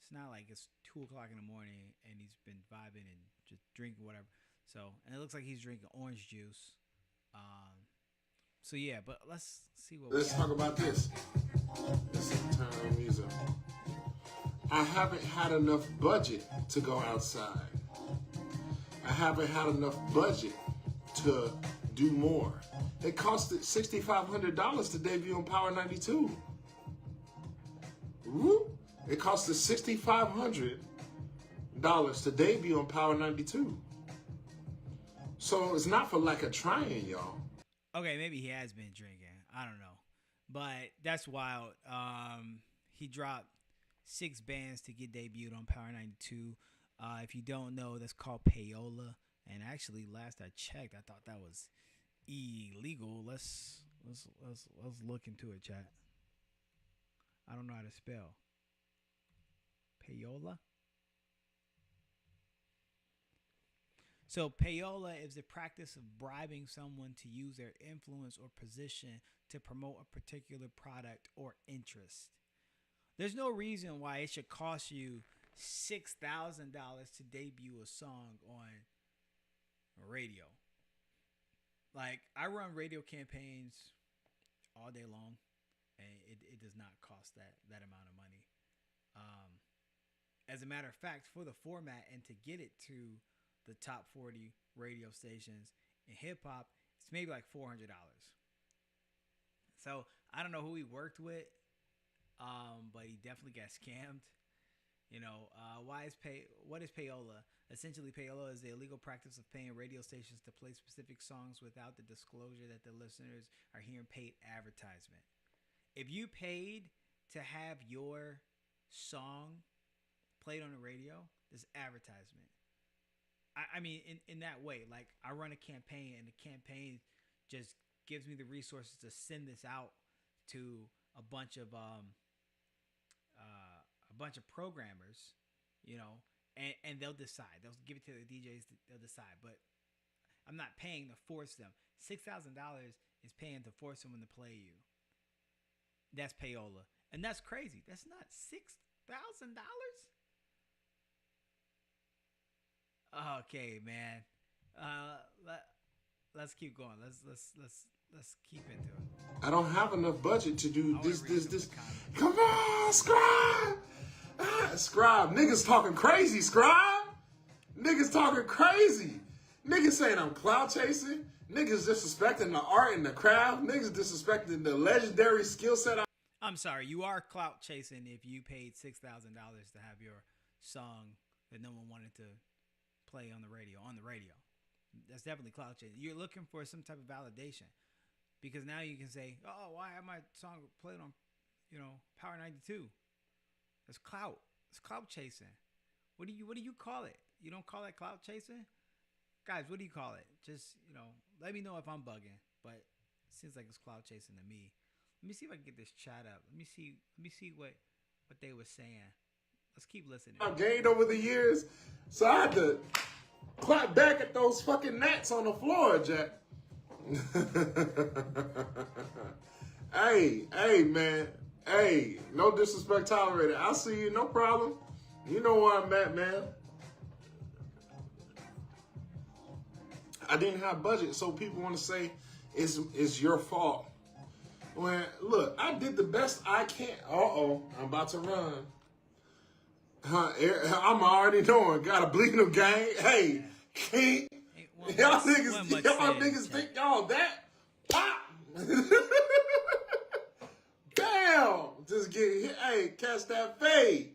it's not like it's 2 o'clock in the morning and he's been vibing and just drinking whatever. So, and it looks like he's drinking orange juice. So yeah, but let's see what. Let's talk about this. Let's turn on music. I haven't had enough budget to go outside. I haven't had enough budget to do more. It costed $6,500 to debut on Power 92. Woo! It costed $6,500 to debut on Power 92. So it's not for lack of trying, y'all. Okay, maybe he has been drinking. I don't know, but that's wild. He dropped 6 bands to get debuted on Power 92. If you don't know, that's called payola. And actually, last I checked, I thought that was illegal. Let's look into it, chat. I don't know how to spell payola. So payola is the practice of bribing someone to use their influence or position to promote a particular product or interest. There's no reason why it should cost you $6,000 to debut a song on radio. Like, I run radio campaigns all day long, and it does not cost that amount of money. As a matter of fact, for the format and to get it to the top 40 radio stations in hip hop, it's maybe like $400. So I don't know who he worked with, but he definitely got scammed. You know, what is payola? Essentially, payola is the illegal practice of paying radio stations to play specific songs without the disclosure that the listeners are hearing paid advertisement. If you paid to have your song played on the radio, there's advertisement. I mean, in that way, like, I run a campaign, and the campaign just gives me the resources to send this out to a bunch of programmers, you know, and they'll decide. They'll give it to the DJs. They'll decide. But I'm not paying to force them. $6,000 is paying to force someone to play you. That's payola, and that's crazy. That's not $6,000. Okay, man. Let's keep going. Let's keep into it. I don't have enough budget to do this. Come on, Scribe. Scribe. Niggas talking crazy, Scribe. Niggas talking crazy. Niggas saying I'm clout chasing. Niggas disrespecting the art and the craft. Niggas disrespecting the legendary skill set. I'm sorry. You are clout chasing if you paid $6,000 to have your song that no one wanted to play on the radio. That's definitely clout chasing. You're looking for some type of validation, because now you can say, "Oh, why have my song played on, Power 92?" That's clout. It's clout chasing. What do you call it? You don't call that clout chasing? guys, what do you call it? Just, let me know if I'm bugging. But it seems like it's cloud chasing to me. Let me see if I can get this chat up. Let me see what they were saying. Let's keep listening. I've gained over the years, so I had to clap back at those fucking gnats on the floor, Jack. Hey, man. Hey, no disrespect tolerated. I see you, no problem. You know where I'm at, man. I didn't have budget, so people want to say it's your fault. When look, I did the best I can. I'm about to run. I'm already knowing. Got a bleeding gang. Hey, King. Y'all niggas think y'all that? Pop. Bam. Just get hit. Hey, catch that fade.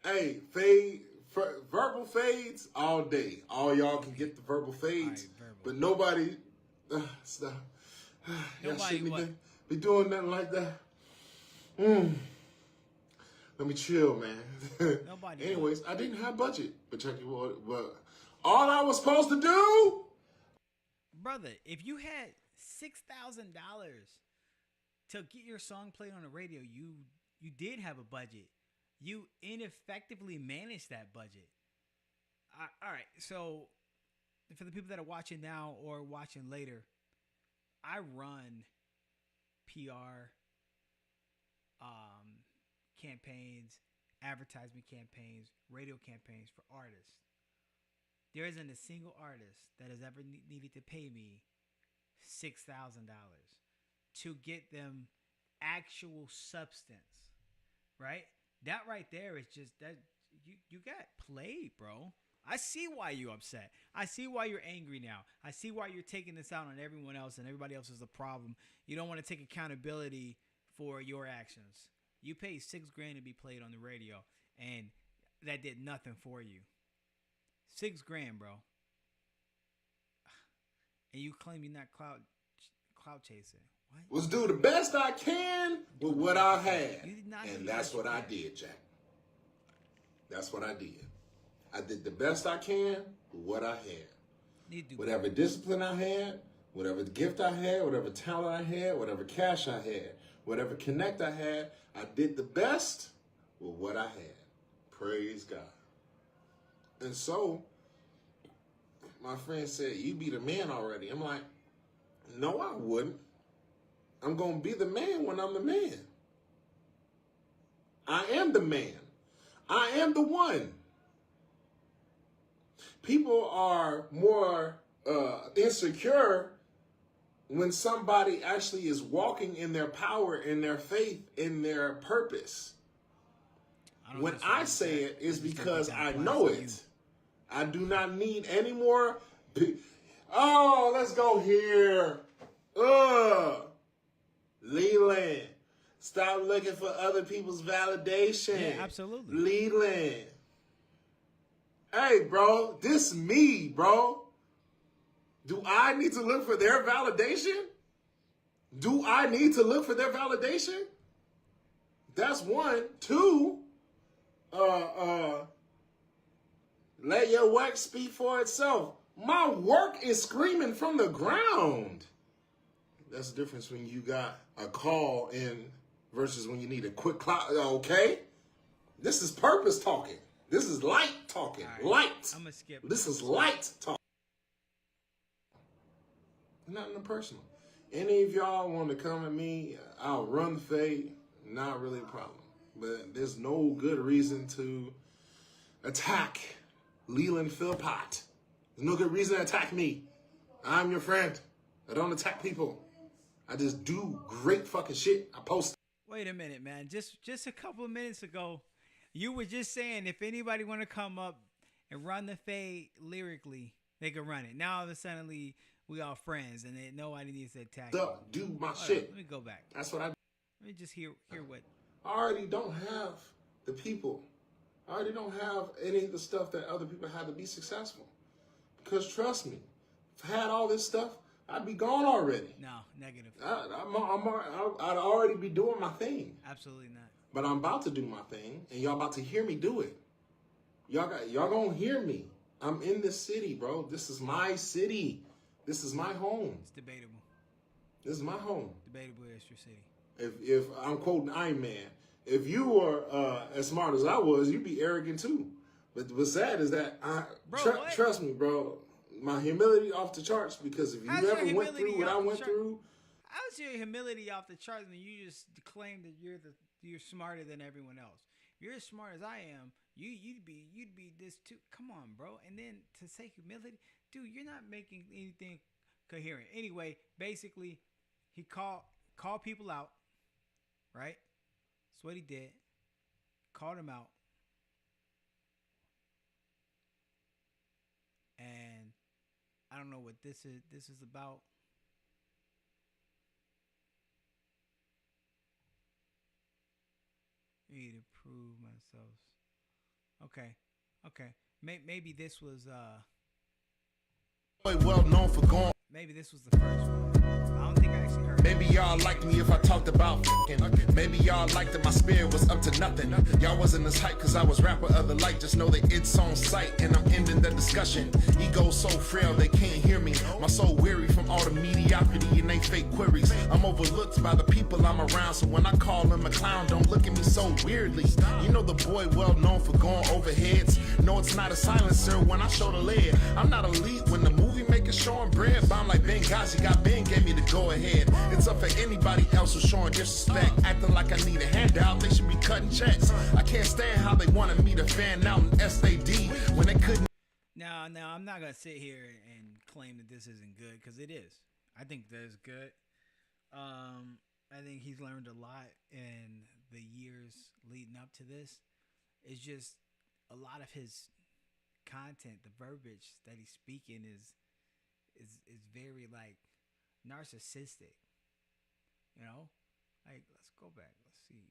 Hey, fade. Verbal fades all day. All y'all can get the verbal fades, right, but nobody. Stop. Y'all shouldn't be doing nothing like that. Let me chill, man. Nobody. Anyways, I didn't have budget, but check you what. All I was supposed to do, brother. If you had $6,000 to get your song played on the radio, you did have a budget. You ineffectively managed that budget. All right, so for the people that are watching now or watching later, I run PR campaigns, advertisement campaigns, radio campaigns for artists. There isn't a single artist that has ever needed to pay me $6,000 to get them actual substance, right? That right there is just that you got played, bro. I see why you're upset. I see why you're angry now. I see why you're taking this out on everyone else and everybody else is the problem. You don't want to take accountability for your actions. You paid $6,000 to be played on the radio, and that did nothing for you. $6,000, bro. And you claim you're not cloud chasing. What? Was do the best I can with what I had. And that's what I did, Jack. That's what I did. I did the best I can with what I had. Whatever discipline I had, whatever gift I had, whatever talent I had, whatever cash I had, whatever connect I had, I did the best with what I had. Praise God. And so, my friend said, you be the man already. I'm like, no, I wouldn't. I'm going to be the man when I'm the man. I am the man. I am the one. People are more insecure when somebody actually is walking in their power, in their faith, in their purpose. When I say it, it's because I know it. I do not need any more. Oh, let's go here. Leland, stop looking for other people's validation. Yeah, absolutely. Leland. Hey, bro, this me, bro. Do I need to look for their validation? Do I need to look for their validation? That's one. Two, let your work speak for itself. My work is screaming from the ground. That's the difference when you got a call in versus when you need a quick clock. Okay? This is purpose talking. This is light talking. Right. Light. I'm gonna skip. This is light talking. Nothing personal. Any of y'all want to come at me, I'll run the fade. Not really a problem. But there's no good reason to attack Leland Philpott. There's no good reason to attack me. I'm your friend. I don't attack people. I just do great fucking shit. I post. Wait a minute, man. Just a couple of minutes ago, you were just saying if anybody want to come up and run the fade lyrically, they can run it. Now all of a sudden we all friends and nobody needs to attack you. Do my shit. Let me go back. That's what I do. Let me just hear what. I already don't have the people. I already don't have any of the stuff that other people had to be successful. Because trust me, if I had all this stuff, I'd be gone already. No, negative. I'd already be doing my thing. Absolutely not. But I'm about to do my thing, and y'all about to hear me do it. Y'all gonna hear me I'm in this city, bro. This is my city. This is my home. It's debatable. This is my home. Debatable, it's your city. If I'm quoting Iron Man, if you were as smart as I was, you'd be arrogant too. But what's sad is that trust me, bro. My humility off the charts, because if you ever went through what I went through, how's your humility off the charts when you just claim that you're smarter than everyone else? If you're as smart as I am, you'd be this too. Come on, bro. And then to say humility, dude, you're not making anything coherent. Anyway, basically, he called people out, right? That's what he did. Called them out. And I don't know what this is about. Need to prove myself. Okay. Maybe this was well known for going. Maybe this was the first one. I don't think I actually heard. Maybe y'all liked me if I talked about f***ing. Maybe y'all liked that my spirit was up to nothing. Y'all wasn't as hype cause I was rapper of the light. Just know that it's on sight and I'm ending the discussion. Ego so frail they can't hear me. My soul weary from all the mediocrity and they fake queries. I'm overlooked by the people I'm around, so when I call him a clown, don't look at me so weirdly. You know the boy well known for going over heads. No, it's not a silencer when I show the lead. I'm not elite when the movie maker showing bread. Bomb like Benghazi, got Ben gave me the go ahead. It's up for anybody else who's showing disrespect, acting like I need a handout. They should be cutting checks. I can't stand how they wanted me to fan out in SAD when they couldn't. Now, I'm not gonna sit here and claim that this isn't good, because it is. I think that is good. I think he's learned a lot in the years leading up to this. It's just a lot of his content, the verbiage that he's speaking is very like narcissistic. You know, like let's go back. Let's see.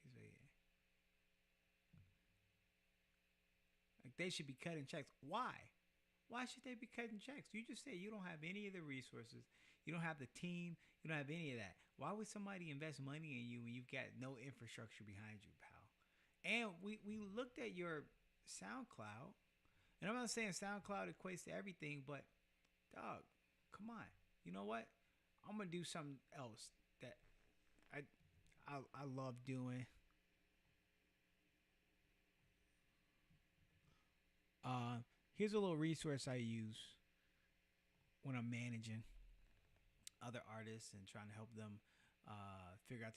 He's like they should be cutting checks. Why? Why should they be cutting checks? You just said you don't have any of the resources. You don't have the team. You don't have any of that. Why would somebody invest money in you when you've got no infrastructure behind you, pal? And we looked at your SoundCloud, and I'm not saying SoundCloud equates to everything, but dog, come on. You know what? I'm gonna do something else that I love doing. Here's a little resource I use when I'm managing other artists and trying to help them figure out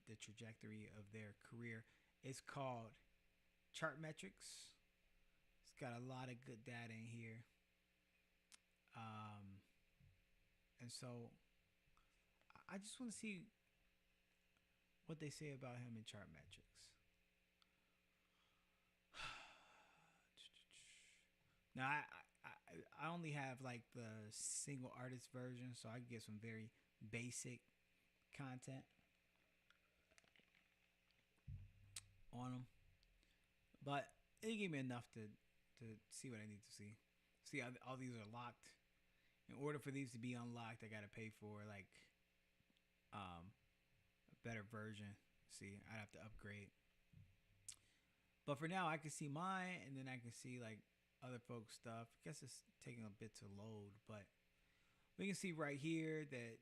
the trajectory of their career. It's called Chart Metrics. It's got a lot of good data in here. And so I just want to see what they say about him in Chart Metrics. Now, I only have like the single artist version, so I can get some very basic content on them. But it gave me enough to see what I need to see. See, all these are locked. In order for these to be unlocked, I gotta pay for like a better version. See, I'd have to upgrade. But for now, I can see mine, and then I can see like other folks' stuff. I guess it's taking a bit to load, but we can see right here that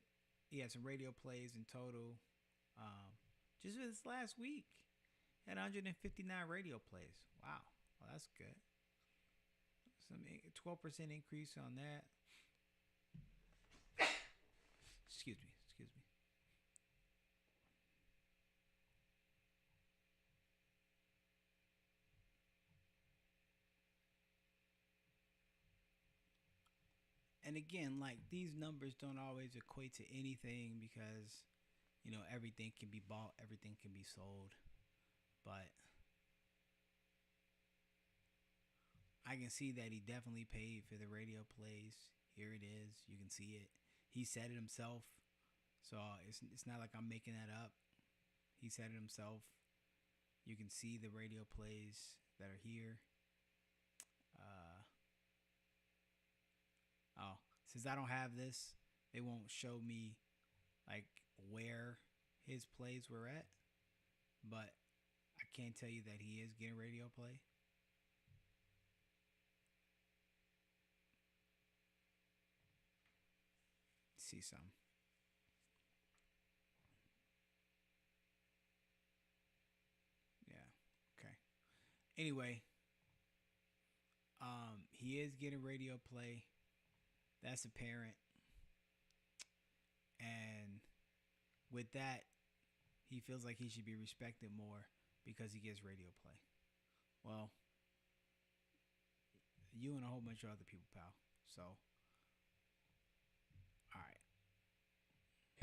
he had some radio plays in total. Just this last week, had 159 radio plays. Wow, well, that's good. Some 12% increase on that. Excuse me. And again, like these numbers don't always equate to anything because, you know, everything can be bought, everything can be sold. But I can see that he definitely paid for the radio plays. Here it is. You can see it. He said it himself. So it's not like I'm making that up. He said it himself. You can see the radio plays that are here. Since I don't have this, they won't show me like where his plays were at. But I can tell you that he is getting radio play. see some. Yeah. Okay. Anyway, he is getting radio play. That's apparent. And with that, he feels like he should be respected more because he gets radio play. Well, you and a whole bunch of other people, pal. So, all right.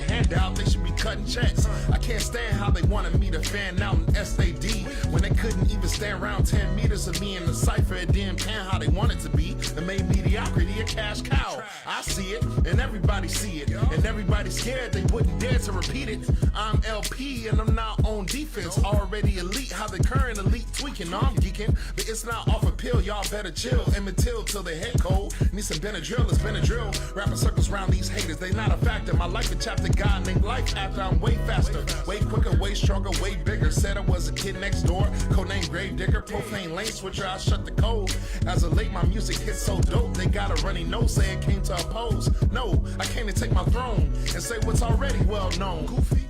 Handout, they should be cutting checks. I can't stand how they wanted me to fan out in SAD when they couldn't even stand around 10 meters of me in the cypher. It didn't pan how they wanted to be. It made mediocrity a cash cow. I see it, and everybody see it, and everybody's scared they wouldn't dare to repeat it. I'm LP, and I'm not on defense. Already elite, how the current elite tweaking. No, I'm geeking, but it's not off a pill. Y'all better chill and Matil till they head cold. Need some Benadryl, it's Benadryl. Rapping circles around these haters, they not a factor. My life a chapter, God named life after I'm way faster, way quicker, way stronger, way bigger. Said I was a kid next door, codename Grave Digger, profane lane switcher, I shut the code. As of late, my music hits so dope, they got a runny nose, say it came to oppose. No, I came to take my throne and say what's already well known. Goofy.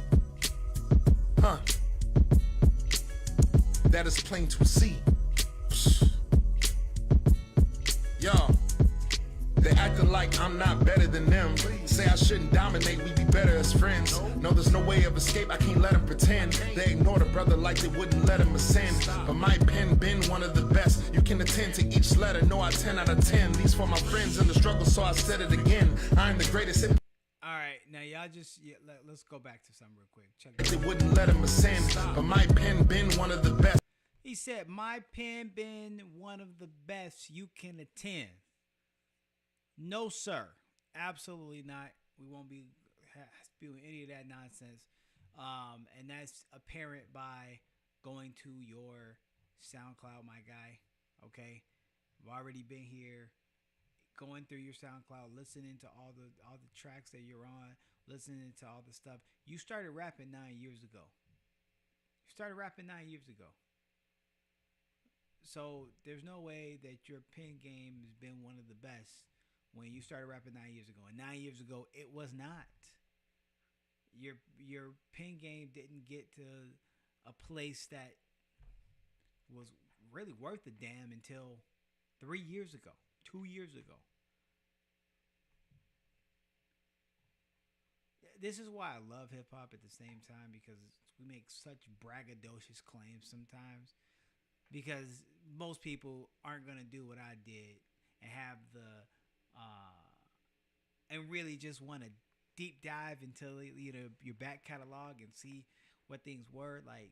Huh. That is plain to see. Y'all. They acting like I'm not better than them. Say I shouldn't dominate, we be better as friends. No, there's no way of escape, I can't let them pretend. They ignore the brother like they wouldn't let him ascend. But my pen been one of the best. You can attend to each letter, no, I 10 out of 10. These for my friends in the struggle, so I said it again. I'm the greatest. All right, now y'all just let's go back to something real quick. Check they wouldn't let him ascend, but my pen been one of the best. He said, "My pen been one of the best you can attend." No, sir. Absolutely not. We won't be spewing any of that nonsense. And that's apparent by going to your SoundCloud, my guy. Okay? I've already been here, going through your SoundCloud, listening to all the tracks that you're on, listening to all the stuff. You started rapping 9 years ago. So there's no way that your pen game has been one of the best when you started rapping 9 years ago. And 9 years ago, it was not. Your pen game didn't get to a place that was really worth a damn until 3 years ago, 2 years ago. This is why I love hip-hop at the same time, because we make such braggadocious claims sometimes. Because most people aren't going to do what I did and have and really just want to deep dive into your back catalog and see what things were. Like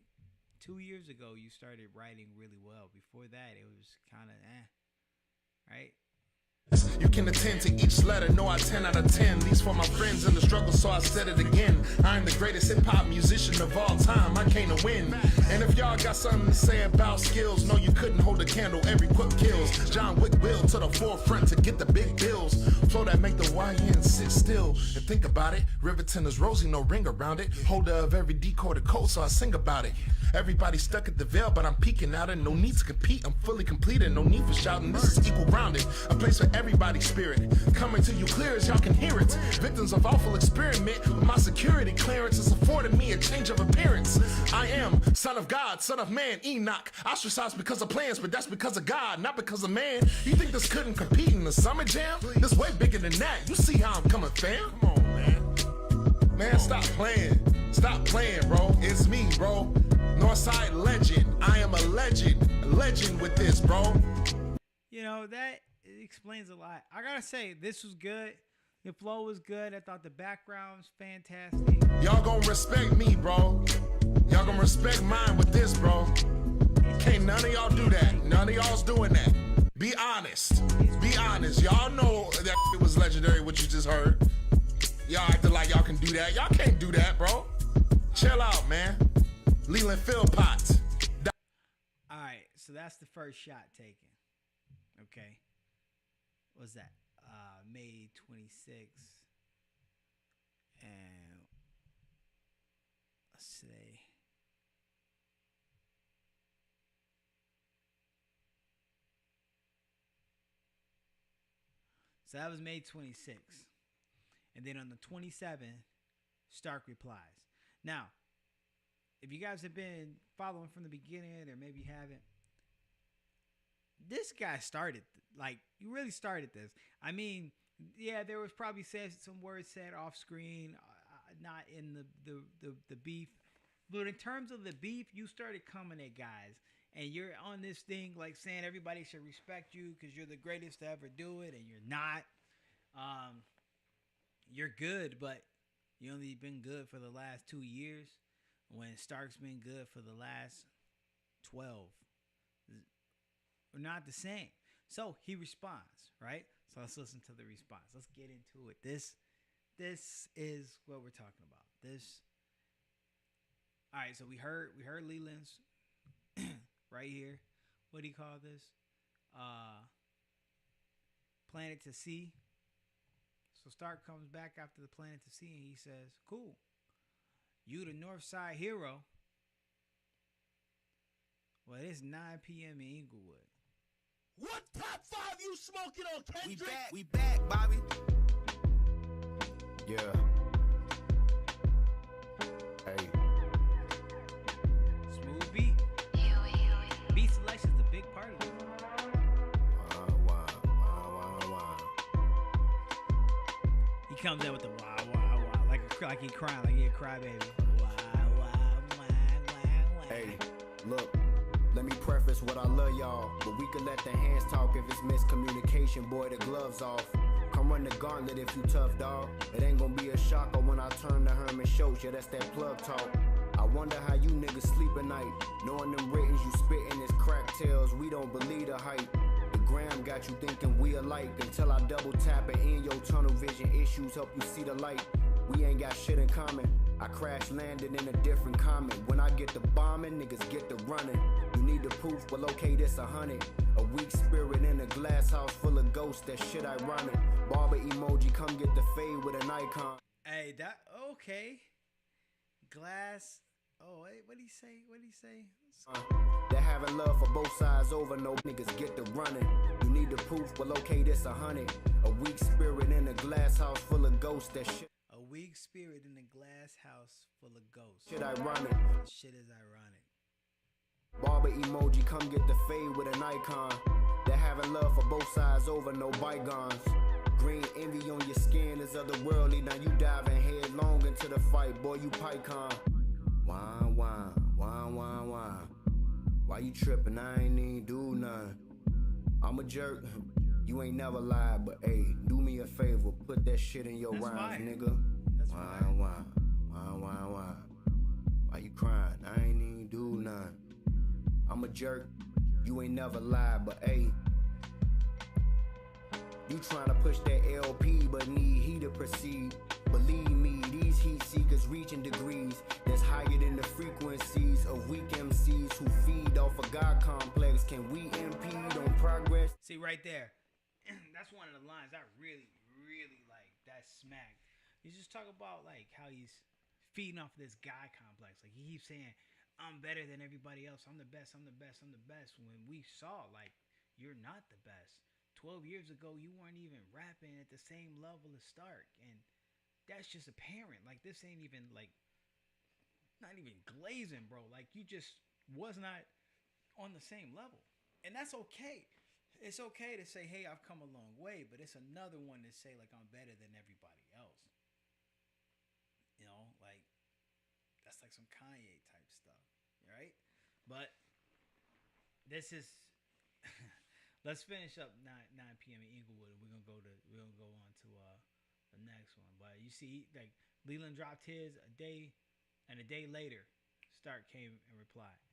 2 years ago, you started writing really well. Before that, it was kind of right? You can attend to each letter, no, I 10 out of 10. These for my friends in the struggle, so I said it again. I'm the greatest hip-hop musician of all time, I came to win. And if y'all got something to say about skills, no, you couldn't hold a candle, every quip kills. John Wick will to the forefront to get the big bills. Flow that make the YN sit still and think about it. Riverton is rosy, no ring around it. Holder of every decoded code, so I sing about it. Everybody stuck at the veil, but I'm peeking out and no need to compete. I'm fully completed, no need for shouting. This is equal grounded, a place for everybody's spirit. Coming to you clear as y'all can hear it. Victims of awful experiment, but my security clearance has afforded me a change of appearance. I am son of God, son of man, Enoch. Ostracized because of plans, but that's because of God, not because of man. You think this couldn't compete in the summer jam? This way bigger than that. You see how I'm coming, fam? Come on, man. Man, stop playing. Stop playing, bro. It's me, bro. Northside legend. I am a legend. A legend with this, bro. You know, that explains a lot. I gotta say, this was good. Your flow was good. I thought the background was fantastic. Y'all gonna respect me, bro. Y'all gonna respect mine with this, bro. Can't none of y'all do that. None of y'all's doing that. Be honest. Be honest. Y'all know that it was legendary what you just heard. Y'all acting like y'all can do that. Y'all can't do that, bro. Chill out, man. Leland Philpott. All right, so that's the first shot taken. Okay. What's that? May 26th. And let's see. So that was May 26th. And then on the 27th, Stark replies. Now, if you guys have been following from the beginning, or maybe you haven't, this guy started, like, you really started this. I mean, yeah, there was probably some words said off screen, not in the beef. But in terms of the beef, you started coming at guys. And you're on this thing like saying everybody should respect you because you're the greatest to ever do it, and you're not. You're good, but you only been good for the last 2 years, when Stark's been good for the last 12. We're not the same. So he responds, right? So let's listen to the response. Let's get into it. This is what we're talking about. All right, so we heard Leland's right here. What do you call this? Planet to Sea. So Stark comes back after the Planet to Sea, and he says, cool. You the North Side hero. Well, it's 9 p.m. in Inglewood. What top 5 you smoking on, Kendrick? We back, Bobby. Yeah. Hey. Smooth beat. Beat selection's a big part of it. He comes out with the wah wah wah, like he crying, like he a crybaby. Wah wah wah wah. Hey, look. Let me preface what I love y'all, but we could let the hands talk if it's miscommunication, boy, the gloves off. Come run the gauntlet if you tough, dog. It ain't gonna be a shocker when I turn to Herman Schultz, yeah, that's that plug talk. I wonder how you niggas sleep at night, knowing them ratings you spittin' is crack tales, we don't believe the hype. The gram got you thinking we alike, until I double tap it in your tunnel vision issues, help you see the light. We ain't got shit in common. I crash landed in a different comment. When I get the bombing, niggas get the running. You need the proof, well okay, this 100. A weak spirit in a glass house full of ghosts, that shit ironic. Barber emoji, come get the fade with an icon. Hey, that, okay. Glass, oh, wait, what'd he say? They're having love for both sides over, no niggas get the running. You need the proof, well okay, this 100. A weak spirit in a glass house full of ghosts, that shit. A weak spirit in a glass house full of ghosts. Shit ironic. Shit is ironic. Barber emoji, come get the fade with an icon. They're having love for both sides over, no bygones. Green envy on your skin is otherworldly. Now you diving headlong into the fight, boy, you pycon. Wine, wine, wine, wine, wine. Why you tripping? I ain't even do nothing. I'm a jerk. You ain't never lied, but hey, do me a favor, put that shit in your rhymes, nigga. Wine, wine, wine, wine, wine. Why you crying? I ain't even do nothing. I'm a jerk. You ain't never lied, but hey. You tryna push that LP, but need heat to proceed. Believe me, these heat seekers reaching degrees that's higher than the frequencies of weak MCs who feed off a God complex. Can we impede on progress? See, right there. That's one of the lines I really, really like. That smack. He's just talking about like how he's feeding off this guy complex. Like he keeps saying, I'm better than everybody else. I'm the best. I'm the best. I'm the best. When we saw like you're not the best. 12 years ago, you weren't even rapping at the same level as Stark, and that's just apparent. Like this ain't even like not even glazing, bro. Like you just was not on the same level, and that's okay. It's okay to say, hey, I've come a long way, but it's another one to say, like, I'm better than everybody else. You know, like, that's like some Kanye type stuff, right? But this is, let's finish up 9 p.m. in Inglewood, and we're gonna go on to the next one. But you see, like, Leland dropped his a day later, Stark came and replied.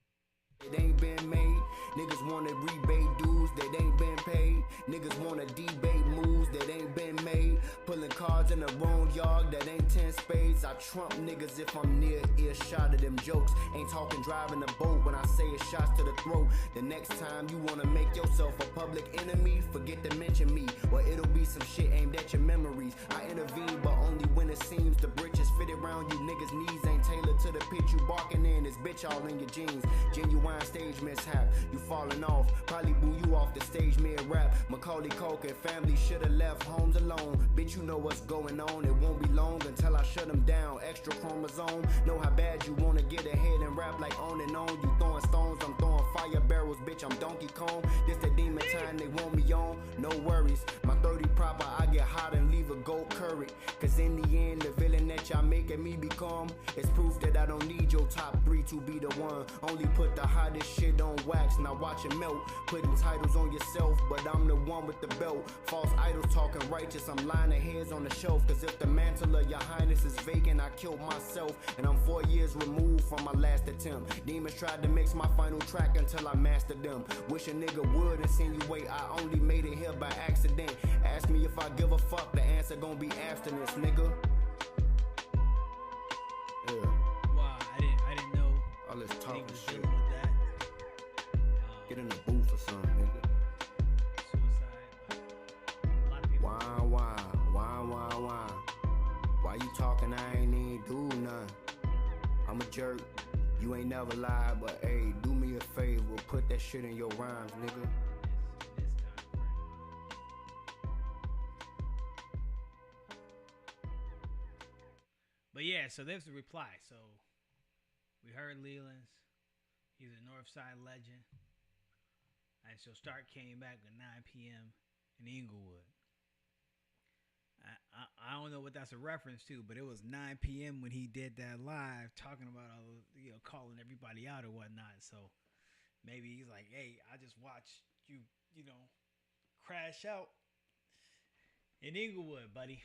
It ain't been made. Niggas wanna rebate dues that ain't been paid. Niggas wanna debate moves that ain't been made. Pulling cards in the wrong yard that ain't 10 spades. I trump niggas if I'm near earshot of them jokes. Ain't talking driving the boat when I say it's shots to the throat. The next time you wanna make yourself a public enemy, forget to mention me, or it'll be some shit aimed at your memories. I intervene, but only when it seems the britches fit around you niggas' knees ain't tailored to the pitch you barking in. This bitch all in your jeans. Genuine rewind stage mishap. You falling off, probably boo you off the stage mid-rap. Macaulay Culkin, family shoulda left homes alone. Bitch, you know what's going on, it won't be long until I shut them down. Extra chromosome, know how bad you wanna get ahead and rap like on and on. You throwing stones, I'm throwing fire barrels, bitch, I'm Donkey Kong. This the demon time they want me on, no worries. My 30 proper, I get hot and leave a gold curry. Cause in the end, the villain that y'all making me become is proof that I don't need your top 3 to be the one. Only put the hottest shit on wax, now watch it melt. Putting titles on yourself, but I'm the one with the belt. False idols talking righteous, I'm lying their heads on the shelf. Cause if the mantle of your highness is vacant, I killed myself. And I'm 4 years removed from my last attempt. Demons tried to mix my final track until I mastered them. Wish a nigga would insinuate I only made it here by accident. Ask me if I give a fuck, the answer gon' be abstinence, nigga. Yeah. Wow, I didn't know. All this talking shit. With that. Get in the booth or something, nigga. Suicide. A lot of people. Why? Why you talking? I ain't even do nothing. I'm a jerk. You ain't never lied, but hey, do me a favor, put that shit in your rhymes, nigga. But yeah, so there's the reply. So we heard Leland's. He's a Northside legend. And so Stark came back at 9 p.m. in Inglewood. I don't know what that's a reference to, but it was 9 p.m. when he did that live, talking about all, calling everybody out or whatnot. So maybe he's like, "Hey, I just watched you, crash out in Inglewood, buddy."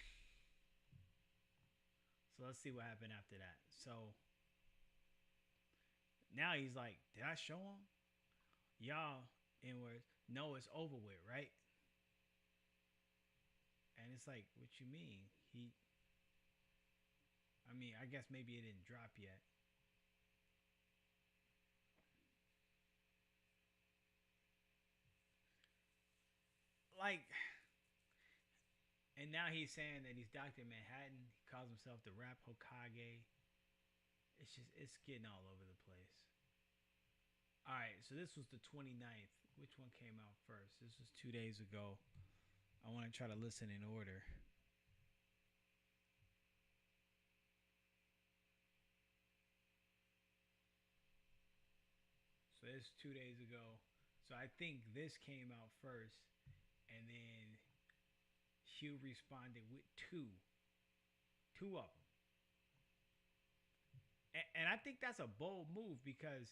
So let's see what happened after that. So now he's like, "Did I show him? Y'all N-words. No, it's over with, right?" And it's like, what you mean? I guess maybe it didn't drop yet. And now he's saying that he's Dr. Manhattan. He calls himself the Rap Hokage. It's getting all over the place. All right, so this was the 29th. Which one came out first? This was 2 days ago. I want to try to listen in order. So this 2 days ago. So I think this came out first, and then Hugh responded with two of them. And I think that's a bold move because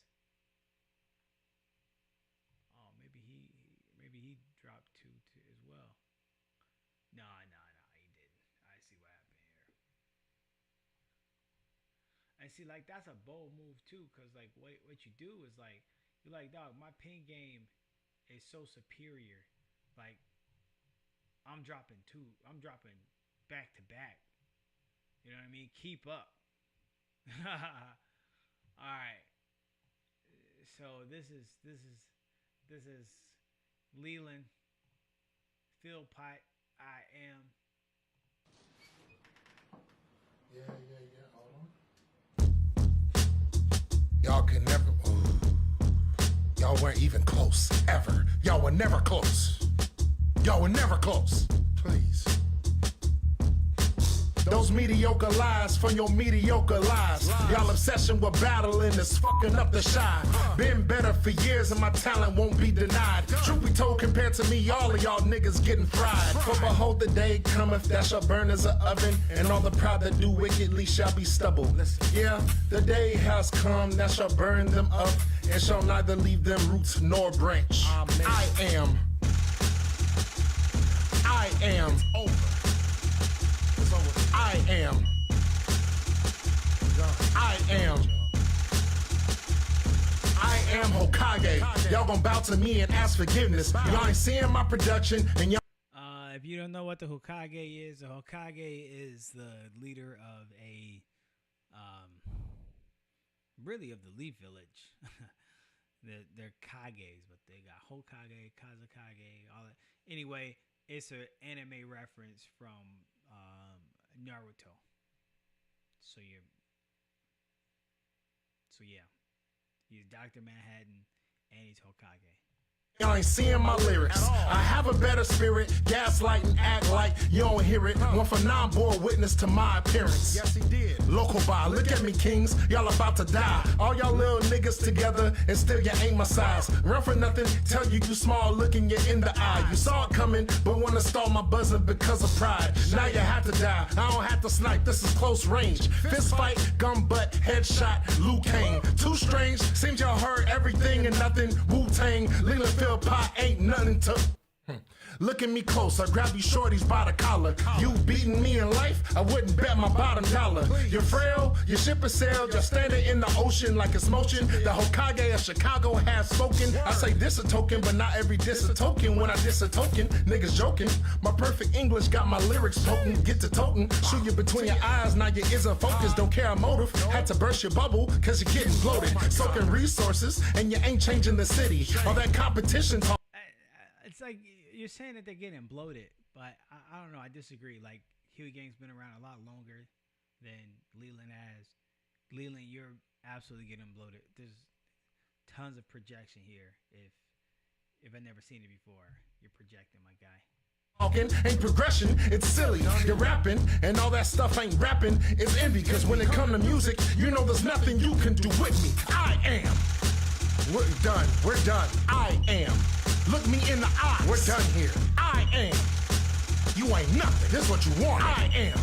maybe he dropped two as well. No, he didn't. I see what happened here. And see, like, that's a bold move too, because like what you do is like, you're like, dog, my pin game is so superior. Like, I'm dropping back to back. You know what I mean? Keep up. All right. So this is Leland, Phil Pipe, I Am. Yeah. Hold on. Y'all can never. Y'all weren't even close, ever. Y'all were never close. Please. Those mediocre lies from your mediocre lies. Y'all obsession with battling is fucking up the shine. Been better for years and my talent won't be denied. Truth be told, compared to me, all of y'all niggas getting fried. For behold, the day cometh that shall burn as an oven, and all the proud that do wickedly shall be stubble. Yeah, the day has come that shall burn them up, and shall neither leave them roots nor branch. Amen. I am. Hokage. Y'all gon' bow to me and ask forgiveness. Y'all ain't seeing my production, and y'all. If you don't know what the Hokage is, the Hokage is the leader of really of the Leaf Village. They're Kages, but they got Hokage, Kazekage, all that. Anyway, it's an anime reference from Naruto. So yeah. He's Dr. Manhattan, and he's Hokage. Y'all ain't seeing my lyrics. I have a better spirit. Gaslight and act like you don't hear it. One for non-board witness to my appearance. Yes, he did. Local by. Look at me, kings. Y'all about to die. All y'all little niggas together, and still you ain't my size. Run for nothing. Tell you you small, looking you in the eye. You saw it coming, but wanna stall my buzzer because of pride. Now you have to die. I don't have to snipe. This is close range. Fist fight, gun butt, headshot, Liu Kang. Too strange. Seems y'all heard everything and nothing. Wu-Tang, Leland Phil Pot ain't nothing to. Look at me close, I grab you shorties by the collar. You beating me in life, I wouldn't bet my bottom dollar. You're frail, your ship is sailed, you're standing in the ocean like it's motion. The Hokage of Chicago has spoken. I say this a token, but not every diss a token. When I diss a token, niggas joking. My perfect English got my lyrics potent. Get to toting, shoot you between your eyes, now you isn't focused. Don't care a motive, had to burst your bubble, cause you're getting bloated. Soaking resources, and you ain't changing the city. All that competition talk. It's like you're saying that they're getting bloated, but I don't know. I disagree. Like, Huey Gang's been around a lot longer than Leland has. Leland, you're absolutely getting bloated. There's tons of projection here. If I never seen it before, you're projecting, my guy. Talking ain't progression, it's silly. You're rapping, and all that stuff ain't rapping. It's envy, cause when it come to music, you know there's nothing you can do with me. I am. We're done. We're done. I am. Look me in the eye. We're done here. I am. You ain't nothing. This is what you want. I am.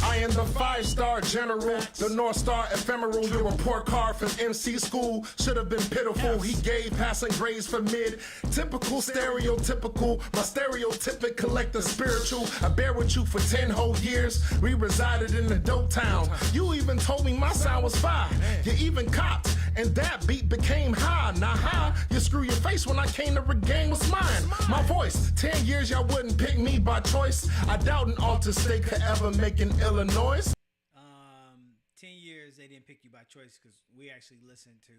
I am the 5-star general, the North Star ephemeral. Your report card from MC school should have been pitiful. He gave passing grades for mid. Typical, stereotypical. My stereotypic collector spiritual. I bear with you for 10 whole years. We resided in the dope town. You even told me my sound was fire. You even copped, and that beat became high. Now how you screw your face when I came to regain what's mine. My voice, 10 years y'all wouldn't pick me by choice. I doubt an alter state could ever make an Illinois. 10 years they didn't pick you by choice, because we actually listened to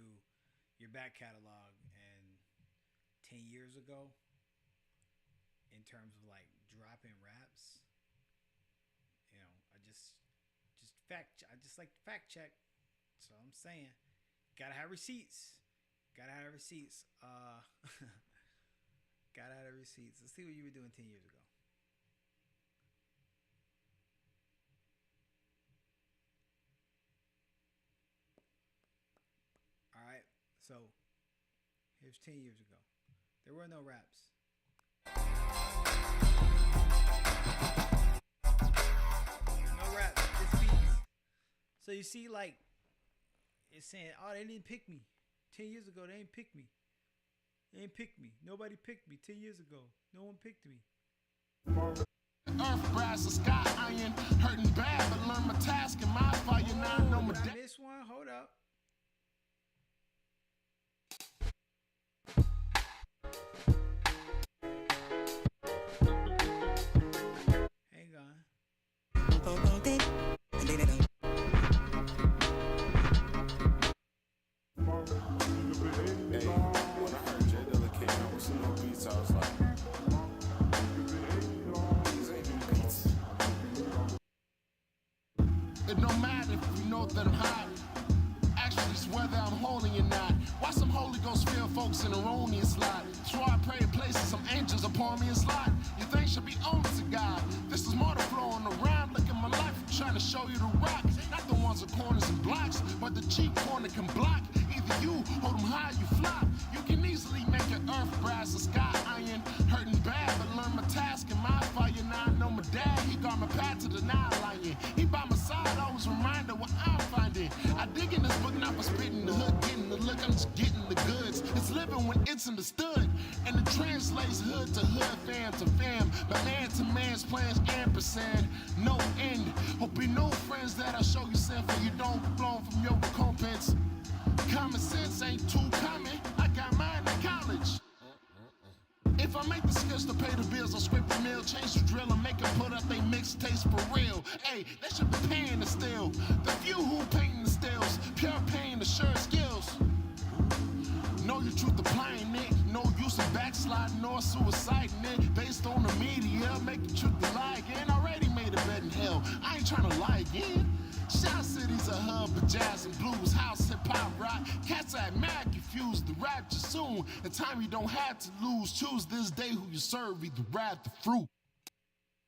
your back catalog, and 10 years ago, in terms of like dropping raps, you know, I just like to fact check. So I'm saying, gotta have receipts. Gotta have receipts. Gotta have receipts. Let's see what you were doing 10 years ago. All right, so here's 10 years ago. There were no raps. No raps, just beats. So you see, like, it's saying, oh, they didn't pick me. 10 years ago, they didn't pick me. They didn't pick me. Nobody picked me 10 years ago. No one picked me. Earth, brass, or sky iron, hurting bad, but learn my task and my fire. Now I know my did I miss one? Hold up. Hang on. Hey, when I heard J Dilla came out with some new beats, I was like, these ain't new beats. It don't matter if you know that I'm hot. Actually, it's whether I'm holy or not. Why some Holy Ghost filled folks in erroneous lot? That's why I pray in places some angels upon me and slide. You think should be owned to God. This is more to flow on the rhyme. Look at my life, I'm trying to show you the rock. Not the ones with corners and blocks, but the cheap corner can block. Either you hold them high, you flop. You can easily make your earth brass or sky iron. Hurting bad, but learn my task and my fire. Now I know my dad, he got my path to the Nile lion. He by my side, always reminder what I'm finding. I dig in this book, not for spitting the hood, getting the look, I'm just getting the goods. It's living when it's understood, and it translates hood to hood, fam to fam, but man to man's plans ampersand, no end. Hope you know friends that I show you sin for you don't blown from your recompense. Common sense ain't too common, I got mine in college. If I make the skills to pay the bills, I'll scrape the meal, change the drill, and make them put up they mixtapes for real. Hey, they should be paying the still. The few who painting the stills, pure pain, the sure skills. Know your truth, applying it. No use of backsliding or suiciding it. Based on the media, make the truth the lie again. Already made a bed in hell. I ain't trying to lie again. Shot City's a hub of jazz and blues, house, hip hop, rock. Cats act mad, confused, the rapture soon. The time you don't have to lose. Choose this day who you serve, either rap the fruit.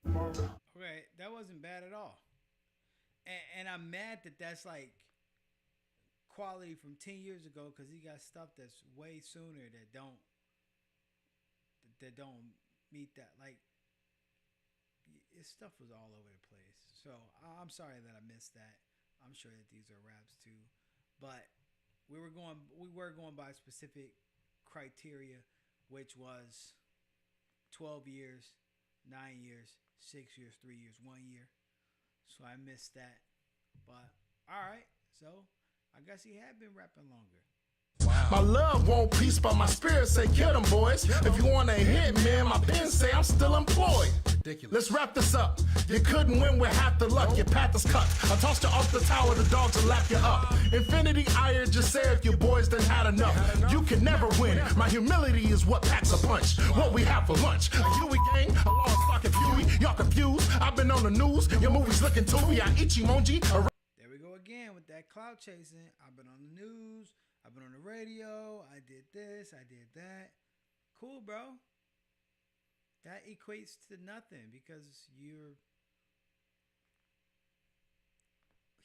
Okay, that wasn't bad at all. And I'm mad that that's like quality from 10 years ago because he got stuff that's way sooner that don't meet that. Like, his stuff was all over the place. So I'm sorry that I missed that. I'm sure that these are raps too, but we were going by specific criteria, which was 12 years, 9 years, 6 years, 3 years, 1 year. So I missed that. But all right, so I guess he had been rapping longer. My love won't peace, but my spirit say kill them boys. If you want to hit, man, my pen say I'm still employed. Ridiculous. Let's wrap this up. You couldn't win with half the luck. Your path is cut. I tossed you off the tower, the dogs will lap you up. Infinity ire, just say if your boys done had enough. You can never win. My humility is what packs a punch. What we have for lunch. A Huey gang, a lost fucking Huey. Y'all confused. I've been on the news. Your movie's looking to me. I eat emoji. There we go again with that clout chasing. I've been on the news. I've been on the radio. I did this. I did that. Cool, bro. That equates to nothing because you're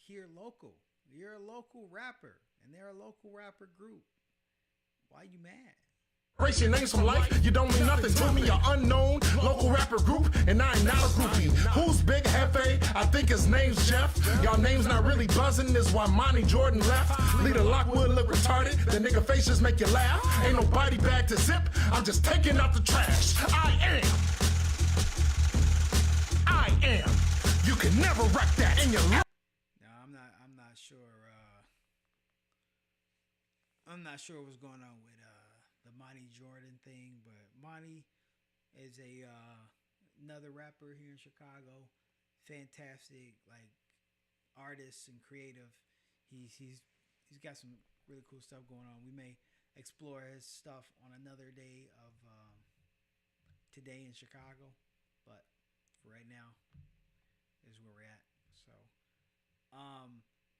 here local. You're a local rapper, and they're a local rapper group. Why you mad? Race your names from life, you don't mean nothing to me. You're unknown, local rapper group, and I ain't not a groupie. Who's Big Hefe? I think his name's Jeff. Y'all names not really buzzing, is why Monty Jordan left. Leader Lockwood look retarded, the nigga faces make you laugh. Ain't no body bag to zip, I'm just taking out the trash. I am. You can never wreck that in your life. No, I'm not sure. I'm not sure what's going on with the Monty Jordan thing, but Monty is another rapper here in Chicago. Fantastic, like, artist and creative. He's got some really cool stuff going on. We may explore his stuff on another day of today in Chicago, but for right now is where we're at. So,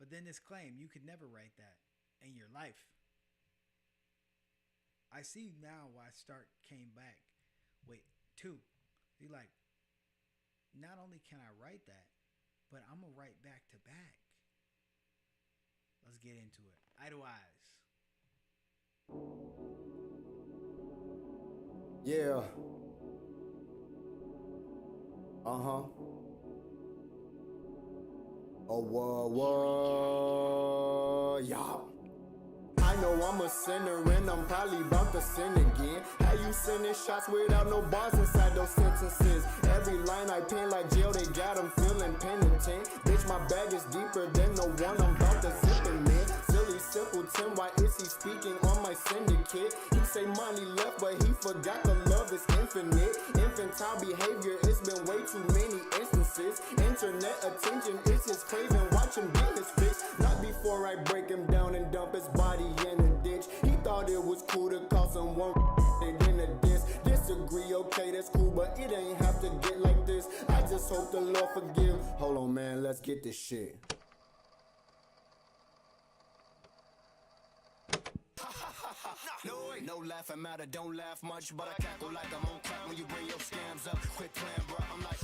but then this claim, you could never write that in your life. I see now why Stark came back. Wait, 2. He like, not only can I write that, but I'm going to write back to back. Let's get into it. Eye to eyes. Yeah. Uh-huh. Oh, yeah. I know I'm a sinner and I'm probably about to sin again. How you sending shots without no bars inside those sentences? Every line I pen like jail, they got them feeling penitent. Bitch, my bag is deeper than the one I'm about to zip in, man. Silly simpleton, why is he speaking on my syndicate? He say money left, but he forgot the love is infinite. Infantile behavior, it's been way too many instances. Internet attention, it's his craving, watch him get his fix. Not before I break him down and dump his body in a ditch. He thought it was cool to call someone in a diss. Disagree, okay, that's cool, but it ain't have to get like this. I just hope the Lord forgive. Hold on, man, let's get this shit. No laughing matter, don't laugh much, but I cackle like I'm on crack when you bring your scams up. Quit playing, bro, I'm like,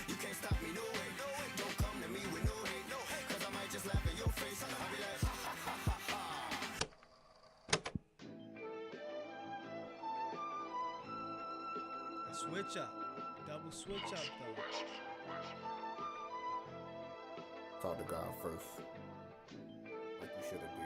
you can't stop me, no way, no way. Don't come to me with no hate, cause I might just laugh in your face. I'll be like, Switch up. Double switch up, though. Talk to God first. Like you should have did.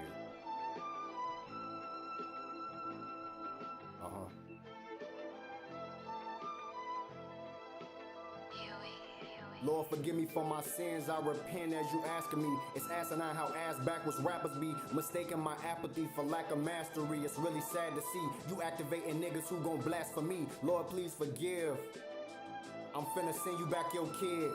Lord, forgive me for my sins. I repent as you asking me. It's asinine how ass backwards rappers be mistaking my apathy for lack of mastery. It's really sad to see you activating niggas who gon' blaspheme. Lord, please forgive. I'm finna send you back your kid.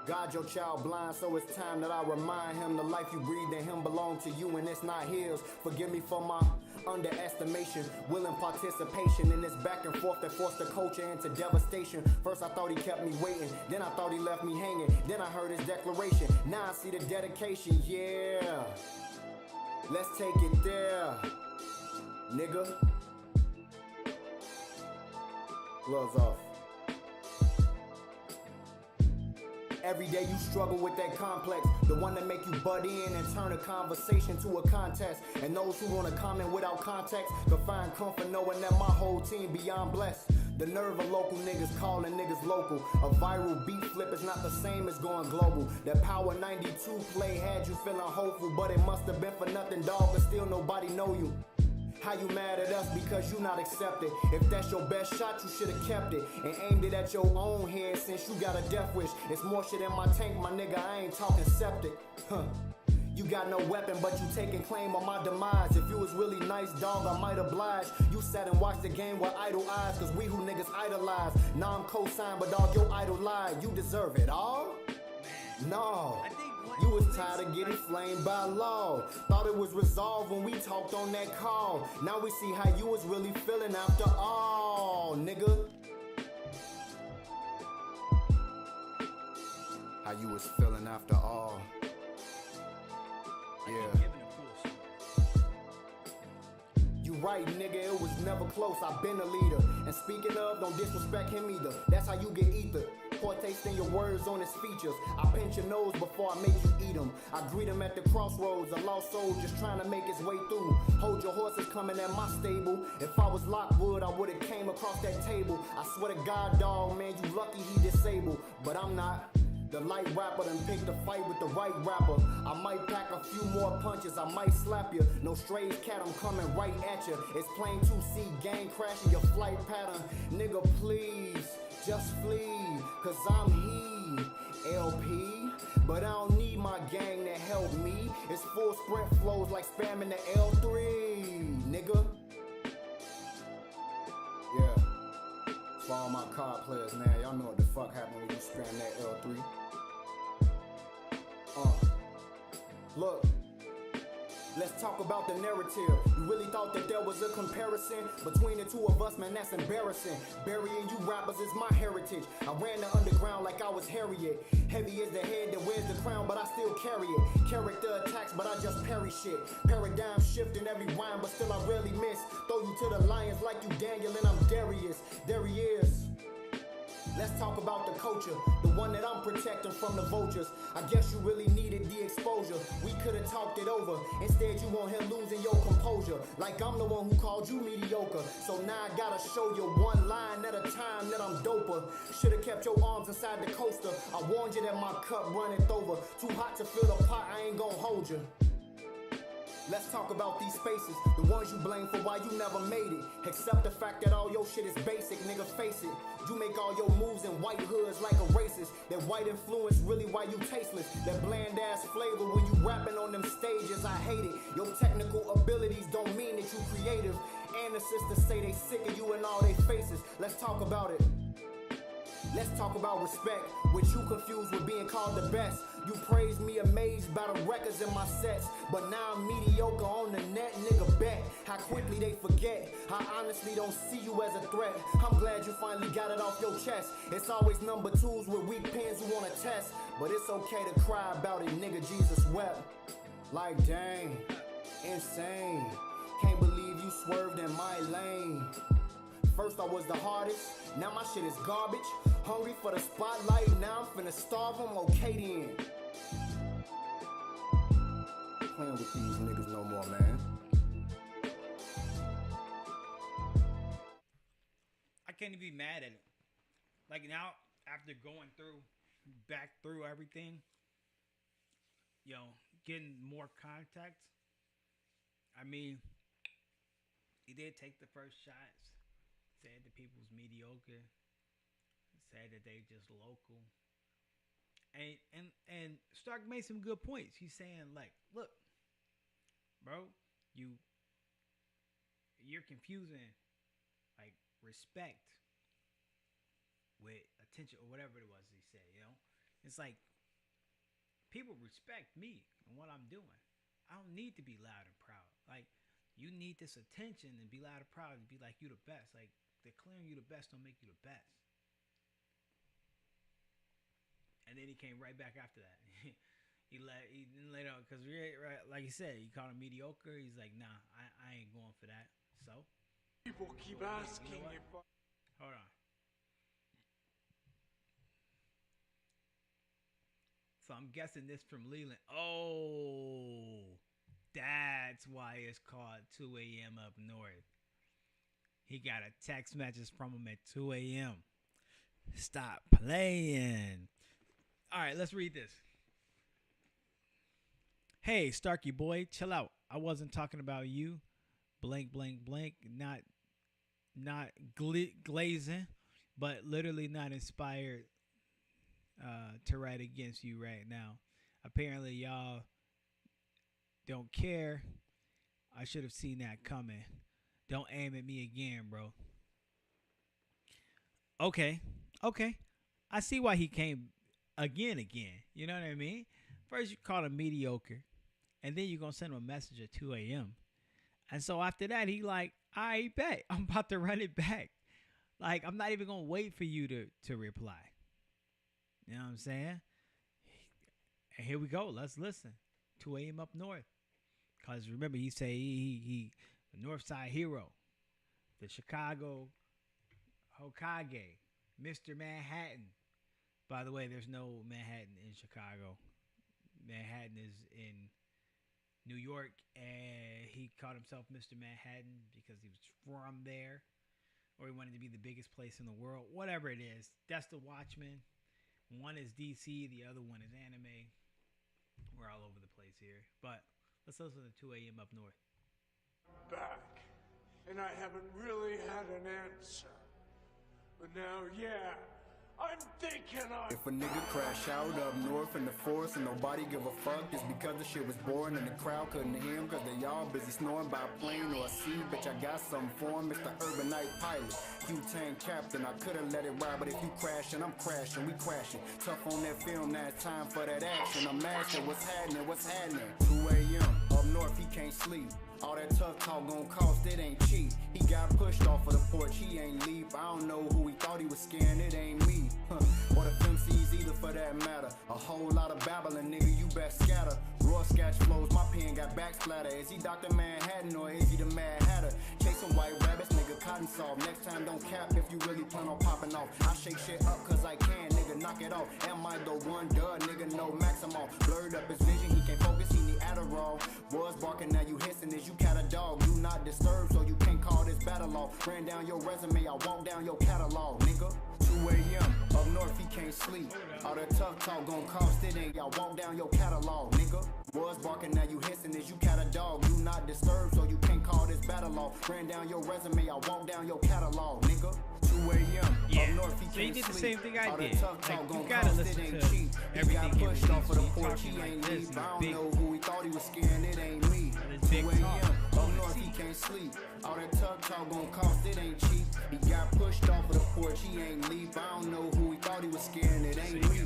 God, your child blind, so it's time that I remind him the life you breathe in him belong to you and it's not his. Forgive me for my underestimation, willing participation in this back and forth that forced the culture into devastation. First I thought he kept me waiting, then I thought he left me hanging, then I heard his declaration, now I see the dedication, yeah. Let's take it there, nigga. Gloves off. Every day you struggle with that complex, the one that make you butt in and turn a conversation to a contest. And those who wanna comment without context can find comfort knowing that my whole team beyond blessed. The nerve of local niggas calling niggas local. A viral beat flip is not the same as going global. That Power 92 play had you feeling hopeful, but it must have been for nothing, dog, but still nobody know you. How you mad at us because you not accepted? If that's your best shot, you should've kept it and aimed it at your own head since you got a death wish. It's more shit in my tank, my nigga, I ain't talking septic. You got no weapon, but you taking claim on my demise. If you was really nice, dog, I might oblige. You sat and watched the game with idle eyes, cause we who niggas idolize. Now I'm co-signed, but dog, your idol lied. You deserve it all? No. You was tired of getting flamed by law. Thought it was resolved when we talked on that call. Now we see how you was really feeling after all, nigga. How you was feeling after all. Yeah. You right, nigga, it was never close. I've been a leader. And speaking of, don't disrespect him either. That's how you get ether. Poor taste in your words on his features. I pinch your nose before I make you eat him. I greet him at the crossroads, a lost soul just trying to make his way through. Hold your horses coming at my stable. If I was Lockwood, I would've came across that table. I swear to God, dog, man, you lucky he disabled. But I'm not. The light rapper done picked a fight with the right rapper. I might pack a few more punches, I might slap you. No strays, cat, I'm coming right at you. It's plain to see gang crashing your flight pattern. Nigga, please, just flee, cause I'm he, LP. But I don't need my gang to help me. It's full sprint flows like spamming the L3, nigga. Yeah. For all my card players now, y'all know what the fuck happened when you spam that L3. Look, let's talk about the narrative. You really thought that there was a comparison between the two of us, man, that's embarrassing. Burying you rappers is my heritage. I ran the underground like I was Harriet. Heavy is the head that wears the crown, but I still carry it. Character attacks, but I just parry shit. Paradigm shift in every rhyme, but still I rarely miss. Throw you to the lions like you Daniel and I'm Darius. There he is. Let's talk about the culture, the one that I'm protecting from the vultures. I guess you really needed the exposure. We could've talked it over. Instead, you want him losing your composure. Like I'm the one who called you mediocre. So now I gotta show you one line at a time that I'm doper. Should've kept your arms inside the coaster. I warned you that my cup runneth over. Too hot to fill the pot, I ain't gonna hold you. Let's talk about these spaces, the ones you blame for why you never made it. Accept the fact that all your shit is basic, nigga, face it. You make all your moves in white hoods like a racist. That white influence really why you tasteless. That bland ass flavor when you rapping on them stages, I hate it. Your technical abilities don't mean that you creative. And the sisters say they sick of you in all their faces. Let's talk about it. Let's talk about respect, which you confuse with being called the best. You praise me amazed by the records in my sets, but now I'm mediocre on the net, nigga, bet. How quickly they forget, I honestly don't see you as a threat. I'm glad you finally got it off your chest. It's always number twos with weak pins who wanna test, but it's okay to cry about it, nigga, Jesus wept. Like dang, insane, can't believe you swerved in my lane. First I was the hardest, now my shit is garbage. Hungry for the spotlight, now I'm finna starve them, okay then. Playing with these niggas no more, man. I can't even be mad at it. Like now, after going back through everything, you know, getting more context. I mean, he did take the first shots. Said the people's mediocre. Said that they just local. And Stark made some good points. He's saying like, look, bro, you're confusing like respect with attention or whatever it was he said, you know? It's like people respect me and what I'm doing. I don't need to be loud and proud. Like, you need this attention and be loud and proud and be like you the best. Like, declaring you the best don't make you the best. And then he came right back after that. he didn't let out because right, like he said, he called him mediocre. He's like, nah, I ain't going for that. So People keep asking you know if hold on. So I'm guessing this from Leland. Oh, that's why it's called 2 a.m. up north. He got a text message from him at 2 a.m. Stop playing. All right, let's read this. Hey, Starkey boy, chill out. I wasn't talking about you. Blank, blank, blank. Not glazing, but literally not inspired to write against you right now. Apparently, y'all don't care. I should have seen that coming. Don't aim at me again, bro. Okay. I see why he came again. You know what I mean? First, you called him mediocre, and then you're going to send him a message at 2 a.m. And so after that, he like, I bet I'm about to run it back. Like, I'm not even going to wait for you to reply. You know what I'm saying? And here we go. Let's listen. 2 a.m. up north. Because remember, he say he the North Side hero. The Chicago Hokage. Mr. Manhattan. By the way, there's no Manhattan in Chicago. Manhattan is in New York, and he called himself Mr. Manhattan because he was from there, or he wanted to be the biggest place in the world. Whatever it is, that's the Watchmen. One is DC, the other one is anime. We're all over the place here, but let's listen to 2 a.m. up north. back, and I haven't really had an answer. But now, yeah, I'm thinking If a nigga crash out up north in the forest and nobody give a fuck, just because the shit was boring and the crowd couldn't hear him, cause they all busy snoring by a plane or a sea. Bitch, I got something for him, Mr. Urbanite Pilot, Q-Tang Captain. I could've let it ride, but if you crashing, I'm crashing, we crashing. Tough on that film, now it's time for that action. I'm asking, what's happening? 2 a.m. up north, he can't sleep. All that tough talk gon' cost, it ain't cheap. He got pushed off of the porch, he ain't leap. I don't know who he thought he was scaring, it ain't me. Or the MCs either for that matter. A whole lot of babbling, nigga, you best scatter. Raw sketch flows, my pen got back splatter. Is he Dr. Manhattan or is he the Mad Hatter? Chasing white rabbits, nigga, cotton soft. Next time don't cap if you really plan on popping off. I shake shit up cause I can, nigga, knock it off. Am I the one, duh, nigga, no maximum. Blurred up his vision, he can't focus, he need Adderall. Was barking, now you hissing, is you cat a dog? You not disturbed, so you can't call this battle off. Ran down your resume, I walk down your catalog, nigga. 2 a.m. up north, he can't sleep. All that tough talk gon' cost it, ain't y'all walk down your catalog, nigga. Was barking, now you hissing, is you cat a dog? You not disturbed, so you can't call this battle off. Ran down your resume, I walk down your catalog, nigga. 2 a.m. Yeah. up north, he So can't you did the sleep. same thing I All did. that tough talk Like, gon' you gotta cost listen it, ain't to cheap. He everything got he pushed released. off of the He's porch, talking he like ain't this, leave. he's I don't big. know who he thought he was scaring, it ain't me. This 2 big a.m. talk. up north, he can't sleep. All that tough talk gon' cost, it ain't cheap. He got pushed off of the porch, he ain't leave. I don't know who he thought he was scaring, it ain't me.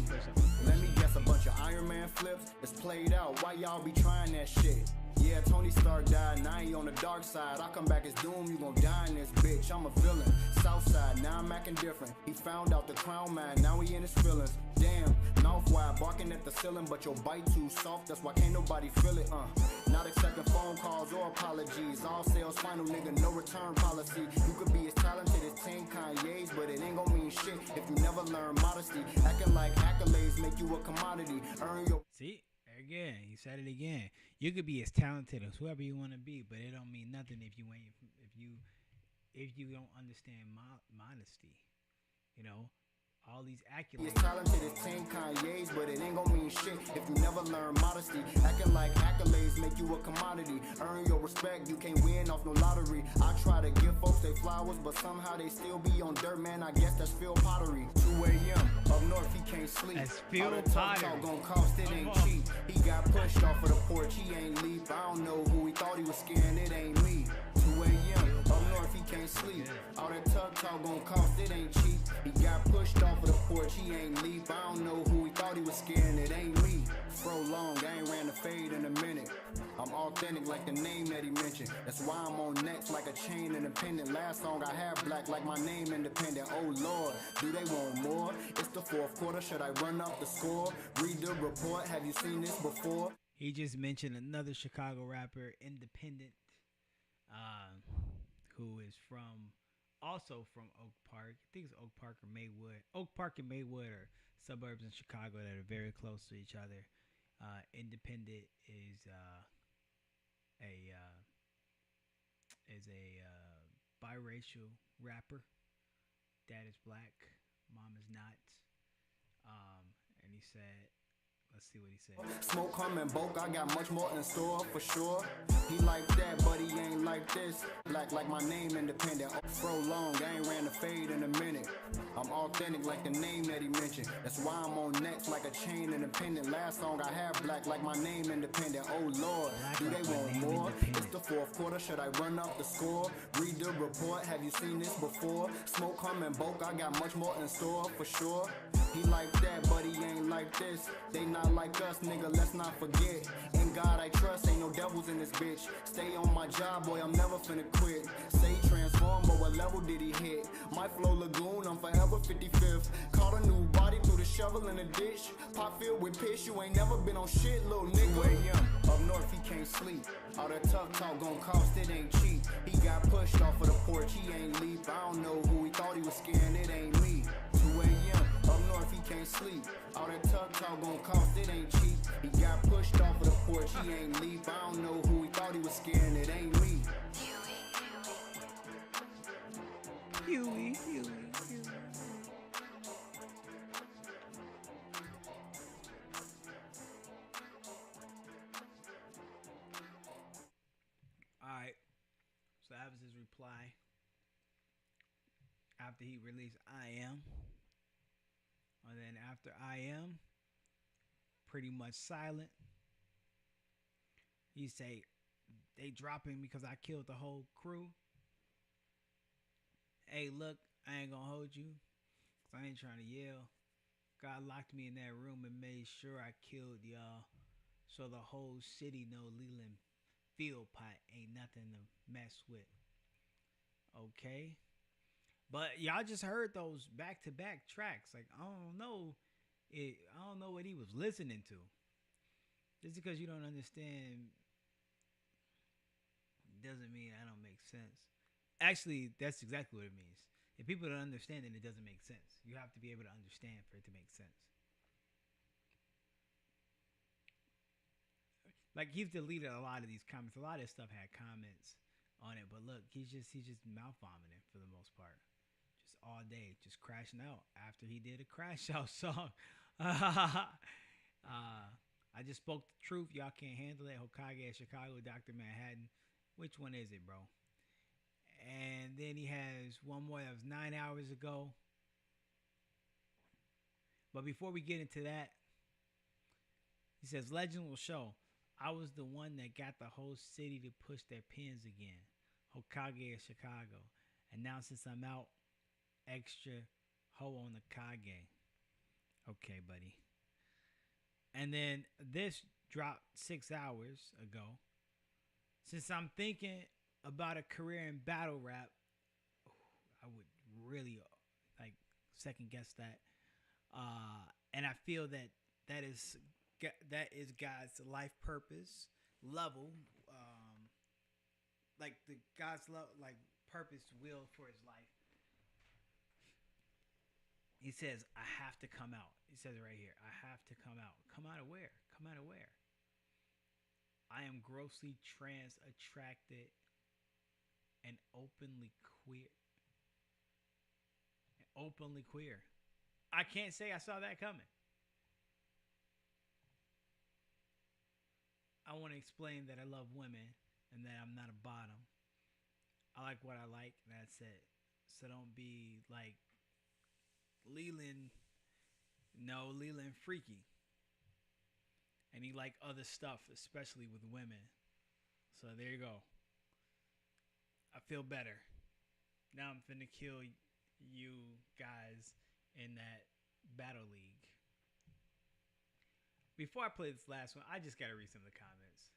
Let me guess, a bunch of Iron Man flips. It's played out, why y'all be trying that shit? Yeah, Tony Stark died, now he on the dark side. I come back as Doom, you gon' die in this bitch. I'm a villain, Southside, now I'm acting different. He found out the crown man, now he in his feelings. Damn, mouth wide, barking at the ceiling, but your bite too soft, that's why can't nobody feel it, Not accepting phone calls or apologies. All sales final, nigga, no return policy. You could be as talented as 10 Kanye's, but it ain't gon' mean shit if you never learn modesty. Acting like accolades make you a commodity. Earn your... See? Again, he said it again. You could be as talented as whoever you want to be, but it don't mean nothing if you don't understand modesty. You know, all these accolades. As talented as 10 Kanye's, but it ain't gon' mean shit if you never learn modesty. Acting like accolades make you a commodity. Earn your respect, you can't win off no lottery. I try to give folks they flowers, but somehow they still be on dirt, man. I guess that's Phil Pottery. 2 a.m. up north, he can't sleep. That's Phil All that tough Pottery. talk gon' cost, it ain't cheap. He got pushed off of the porch, he ain't leap. I don't know who he thought he was scaring, it ain't me. 2 a.m. up north, he can't sleep. All that tough talk gon' cost, it ain't cheap. He got pushed off of the porch, he ain't leap. I don't know who he thought he was scaring, it ain't me. Fro long, I ain't ran the fade in a minute. I'm authentic like the name that he mentioned. That's why I'm on next like a chain independent. Last song I had black like my name independent. Oh Lord, do they want more? It's the fourth quarter, should I run up the score? Read the report, have you seen this before? He just mentioned another Chicago rapper, Independent, who is also from Oak Park. I think it's Oak Park or Maywood. Oak Park and Maywood are suburbs in Chicago that are very close to each other. Independent is a biracial rapper. Dad is black, mom is not. And he said, let's see what he said. Smoke coming, bulk, I got much more in store for sure. He like that, but he ain't like this. Black like my name, independent. Fro long, I ain't ran the fade in a minute. I'm authentic like the name that he mentioned. That's why I'm on next like a chain independent. Last song I had black like my name independent. Oh Lord, do they want more? It's the fourth quarter, should I run up the score? Read the report, have you seen this before? Smoke coming, bulk, I got much more in store for sure. He like that, but he ain't like this. They not like us, nigga, let's not forget. In God I trust, ain't no devils in this bitch. Stay on my job, boy, I'm never finna quit. Say transform, but what level did he hit? My flow lagoon, I'm forever 55th. Caught a new body through the shovel in the ditch. Pot filled with piss, you ain't never been on shit, little nigga. Way young, up north he can't sleep. All that tough talk gon' cost, it ain't cheap. He got pushed off of the porch, he ain't leap. I don't know who he thought he was scaring, it ain't me. 2 a.m. Up north he can't sleep. All that tough talk gon' cost, it ain't cheap. He got pushed off of the porch, he ain't leap. I don't know who he thought he was scaring, it ain't me. Huey. Alright. So that was his reply after he released I Am. And then after I Am, pretty much silent. He say, they dropping because I killed the whole crew. Hey, look, I ain't gonna hold you, cause I ain't trying to yell. God locked me in that room and made sure I killed y'all, so the whole city know Leland Field Pot ain't nothing to mess with. Okay? But y'all just heard those back-to-back tracks. Like, I don't know what he was listening to. Just because you don't understand doesn't mean I don't make sense. Actually, that's exactly what it means. If people don't understand it, it doesn't make sense. You have to be able to understand for it to make sense. Like, he's deleted a lot of these comments. A lot of this stuff had comments on it, but look, he's just mouth vomiting for the most part. Just all day, just crashing out after he did a crash out song. I just spoke the truth. Y'all can't handle it. Hokage at Chicago, Dr. Manhattan. Which one is it, bro? And then he has one more that was 9 hours ago. But before we get into that, he says, legend will show. I was the one that got the whole city to push their pins again. Hokage of Chicago. And now since I'm out, extra ho on the Kage. Okay, buddy. And then this dropped 6 hours ago. Since I'm thinking about a career in battle rap, I would really second guess that. And I feel that is God's life purpose level, the God's love, purpose will for his life. He says, I have to come out. He says it right here. I have to come out. Come out of where? Come out of where? I am grossly trans attracted and openly queer. I can't say I saw that coming. I want to explain that I love women and that I'm not a bottom. I like what I like, and that's it. So don't be like Leland. No, Leland freaky. And he like other stuff, especially with women. So there you go. I feel better. Now I'm finna kill you guys in that battle league. Before I play this last one, I just gotta read some of the comments.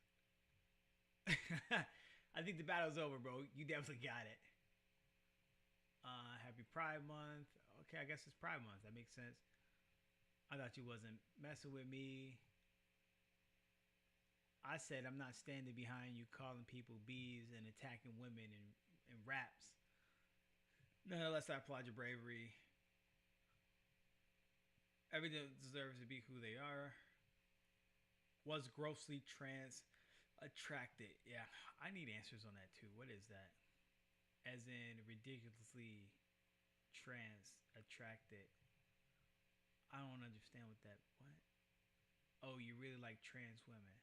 I think the battle's over, bro. You definitely got it. Happy Pride Month. Okay, I guess it's Pride Month. That makes sense. I thought you wasn't messing with me. I said I'm not standing behind you calling people bees and attacking women in raps. Nonetheless, I applaud your bravery. Everyone deserves to be who they are. Was grossly trans attracted. Yeah, I need answers on that too. What is that? As in ridiculously trans attracted. I don't understand what that. What? Oh, you really like trans women.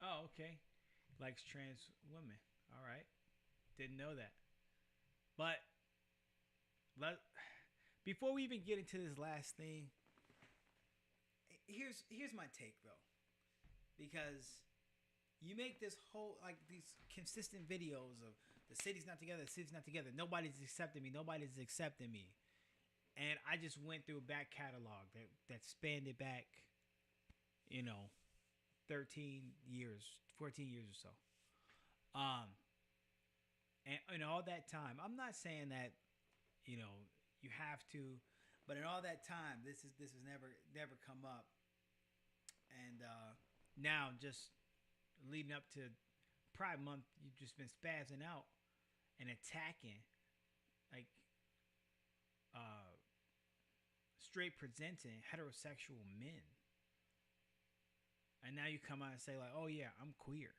Oh, okay. Likes trans women. All right. Didn't know that. But before we even get into this last thing, here's my take though. Because you make this whole, like, these consistent videos of the city's not together, the city's not together, nobody's accepting me, nobody's accepting me. And I just went through a back catalog that spanned it back, 13 years, 14 years or so. And in all that time, I'm not saying that, you have to, but in all that time, this has never come up. And now, just leading up to Pride Month, you've just been spazzing out and attacking, like, straight presenting heterosexual men. And now you come out and say, like, oh yeah, I'm queer.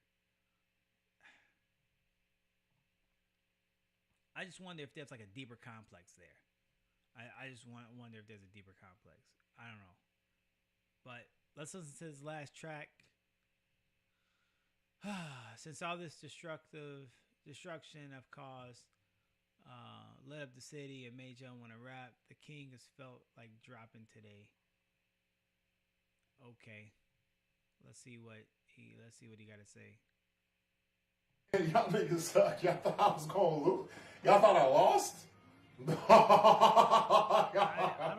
I just wonder if there's like a deeper complex there. I just wonder if there's a deeper complex. I don't know. But let's listen to this last track. Since all this destruction I've caused lit up the city and made y'all want to rap, the king has felt like dropping today. Okay. Let's see what he got to say. Y'all niggas suck. Y'all thought I was gonna lose. Y'all thought I lost? I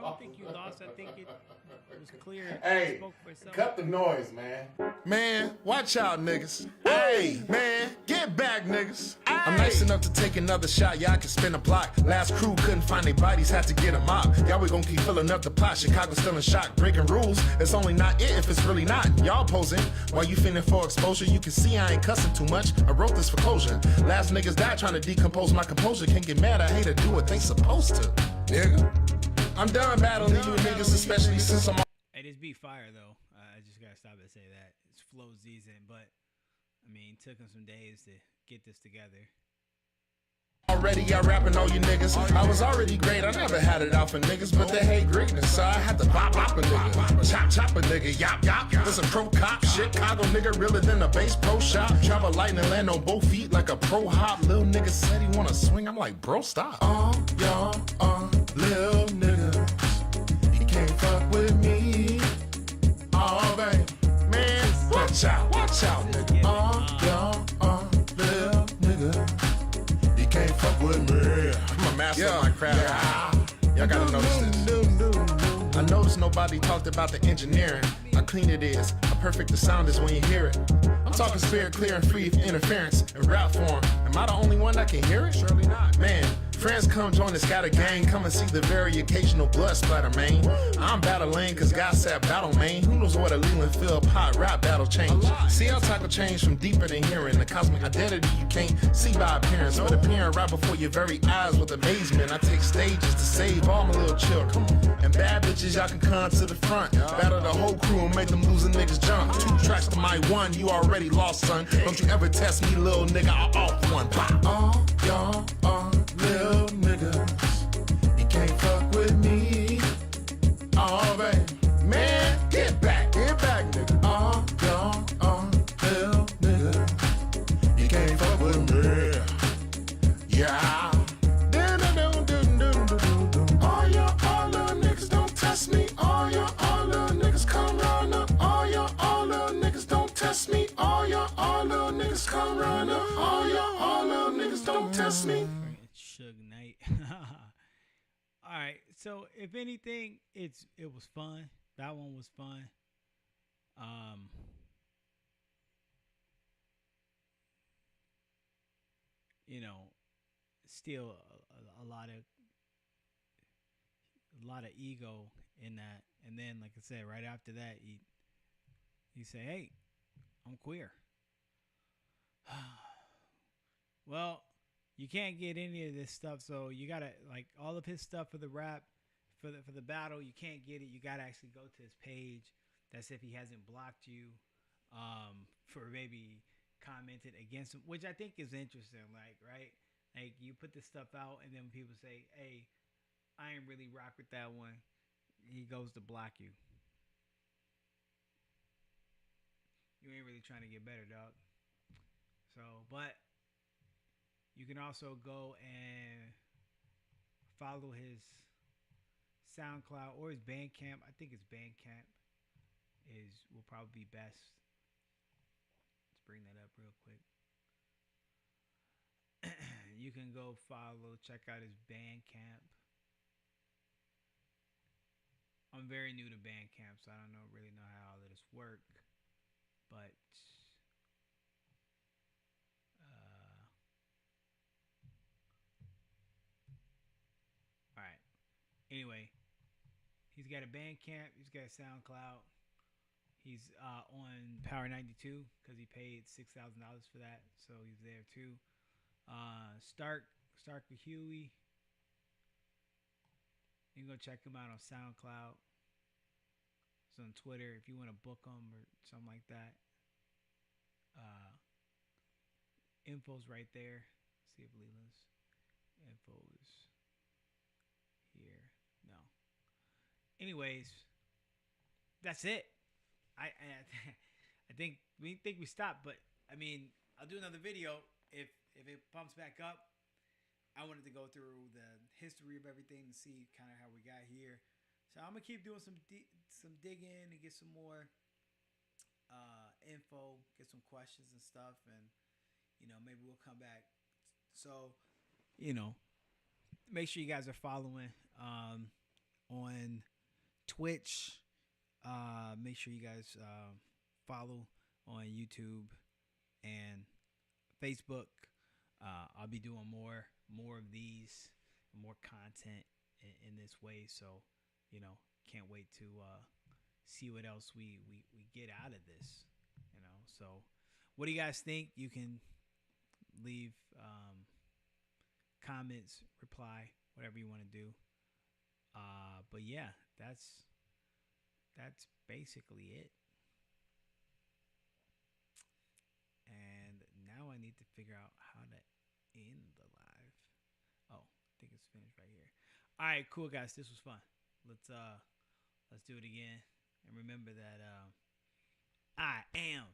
don't think you lost. I think it was clear. Hey, spoke for itself. cut the noise, man. Man, watch out, niggas. Hey, man, get back, niggas. I'm nice enough to take another shot. Y'all can spin a block. Last crew couldn't find their bodies, had to get them up. Y'all we gon' keep filling up the pot. Chicago still in shock, breaking rules. It's only not it if it's really not. Y'all posing while you finna for exposure. You can see I ain't cussing too much. I wrote this for closure. Last niggas died trying to decompose my composure. Can't get mad. I hate to do what they supposed to, nigga. I'm done battling you niggas, especially since I'm. Hey, this beat fire though. I just gotta stop and say that it's flow season, but I mean, it took him some days to get this together. Already out rapping all you niggas. I was already great, I never had it out for niggas, but they hate greatness, so I had to bop a nigga. Chop a nigga, yop. This a pro cop, Chicago nigga realer than a bass pro shop. Travel lightning, land on both feet like a pro hop. Lil nigga said he wanna swing, I'm like, bro, stop. Y'all, lil nigga, he can't fuck with me. Oh, baby, man, watch out, nigga. Y'all, lil nigga. Can't fuck with me. I'm a master of my craft. Y'all gotta notice this. I noticed nobody talked about the engineering. How clean it is, how perfect the sound is when you hear it. I'm talking spirit clear and free of interference in rap form. Am I the only one that can hear it? Surely not. Man, friends come join the scatter gang. Come and see the very occasional blood splatter, man. I'm battling cause God said battle, man. Who knows what a Leland Phil pot rap battle change? See how type of change from deeper than hearing. The cosmic identity you can't see by appearance, but appearing right before your very eyes with amazement. I take stages to save all my little children. And bad bitches, y'all can come to the front. Battle the whole crew and make them losing niggas jump. 2 tracks to my 1, you already lost, son. Don't you ever test me, little nigga, I'll off one. Pop. Y'all little niggas, you can't fuck with me. Oh, baby, man, get back, nigga. Y'all little nigga, you can't fuck with me. Yeah. All little niggas don't test me. All little niggas come round up. All little niggas don't test me. All little niggas come front runner. All y'all niggas don't test me. Suge Knight. All right. So if anything, it was fun. That one was fun. You know, still a lot of ego in that. And then, like I said, right after that, he say, "Hey, I'm queer." Well, you can't get any of this stuff, so you gotta like all of his stuff for the rap, for the battle. You can't get it. You gotta actually go to his page. That's if he hasn't blocked you, for maybe commented against him, which I think is interesting. Like, right, like you put this stuff out, and then people say, "Hey, I ain't really rock with that one." He goes to block you. You ain't really trying to get better, dog. So, but you can also go and follow his SoundCloud or his Bandcamp. I think his Bandcamp will probably be best. Let's bring that up real quick. You can go check out his Bandcamp. I'm very new to Bandcamp, so I don't really know how all of this work. But all right. Anyway, he's got a Bandcamp. He's got a SoundCloud. He's on Power 92 because he paid $6,000 for that, so he's there too. Stark Huey. You can go check him out on SoundCloud. It's on Twitter if you want to book him or something like that. Info's right there. Let's see if Leland's info is here. No. Anyways, that's it. I think we stopped, but I mean, I'll do another video if it pumps back up. I wanted to go through the history of everything and see kind of how we got here. So I'm gonna keep doing some digging and get some more info, get some questions and stuff, and maybe we'll come back. So make sure you guys are following on Twitch. Make sure you guys follow on YouTube and Facebook. I'll be doing more of these, more content in this way. So, can't wait to see what else we get out of this. So what do you guys think? You can leave comments, reply, whatever you want to do. But yeah, that's basically it. And now I need to figure out how to end the live. Oh, I think it's finished right here. All right, cool guys. This was fun. Let's do it again. And remember that I am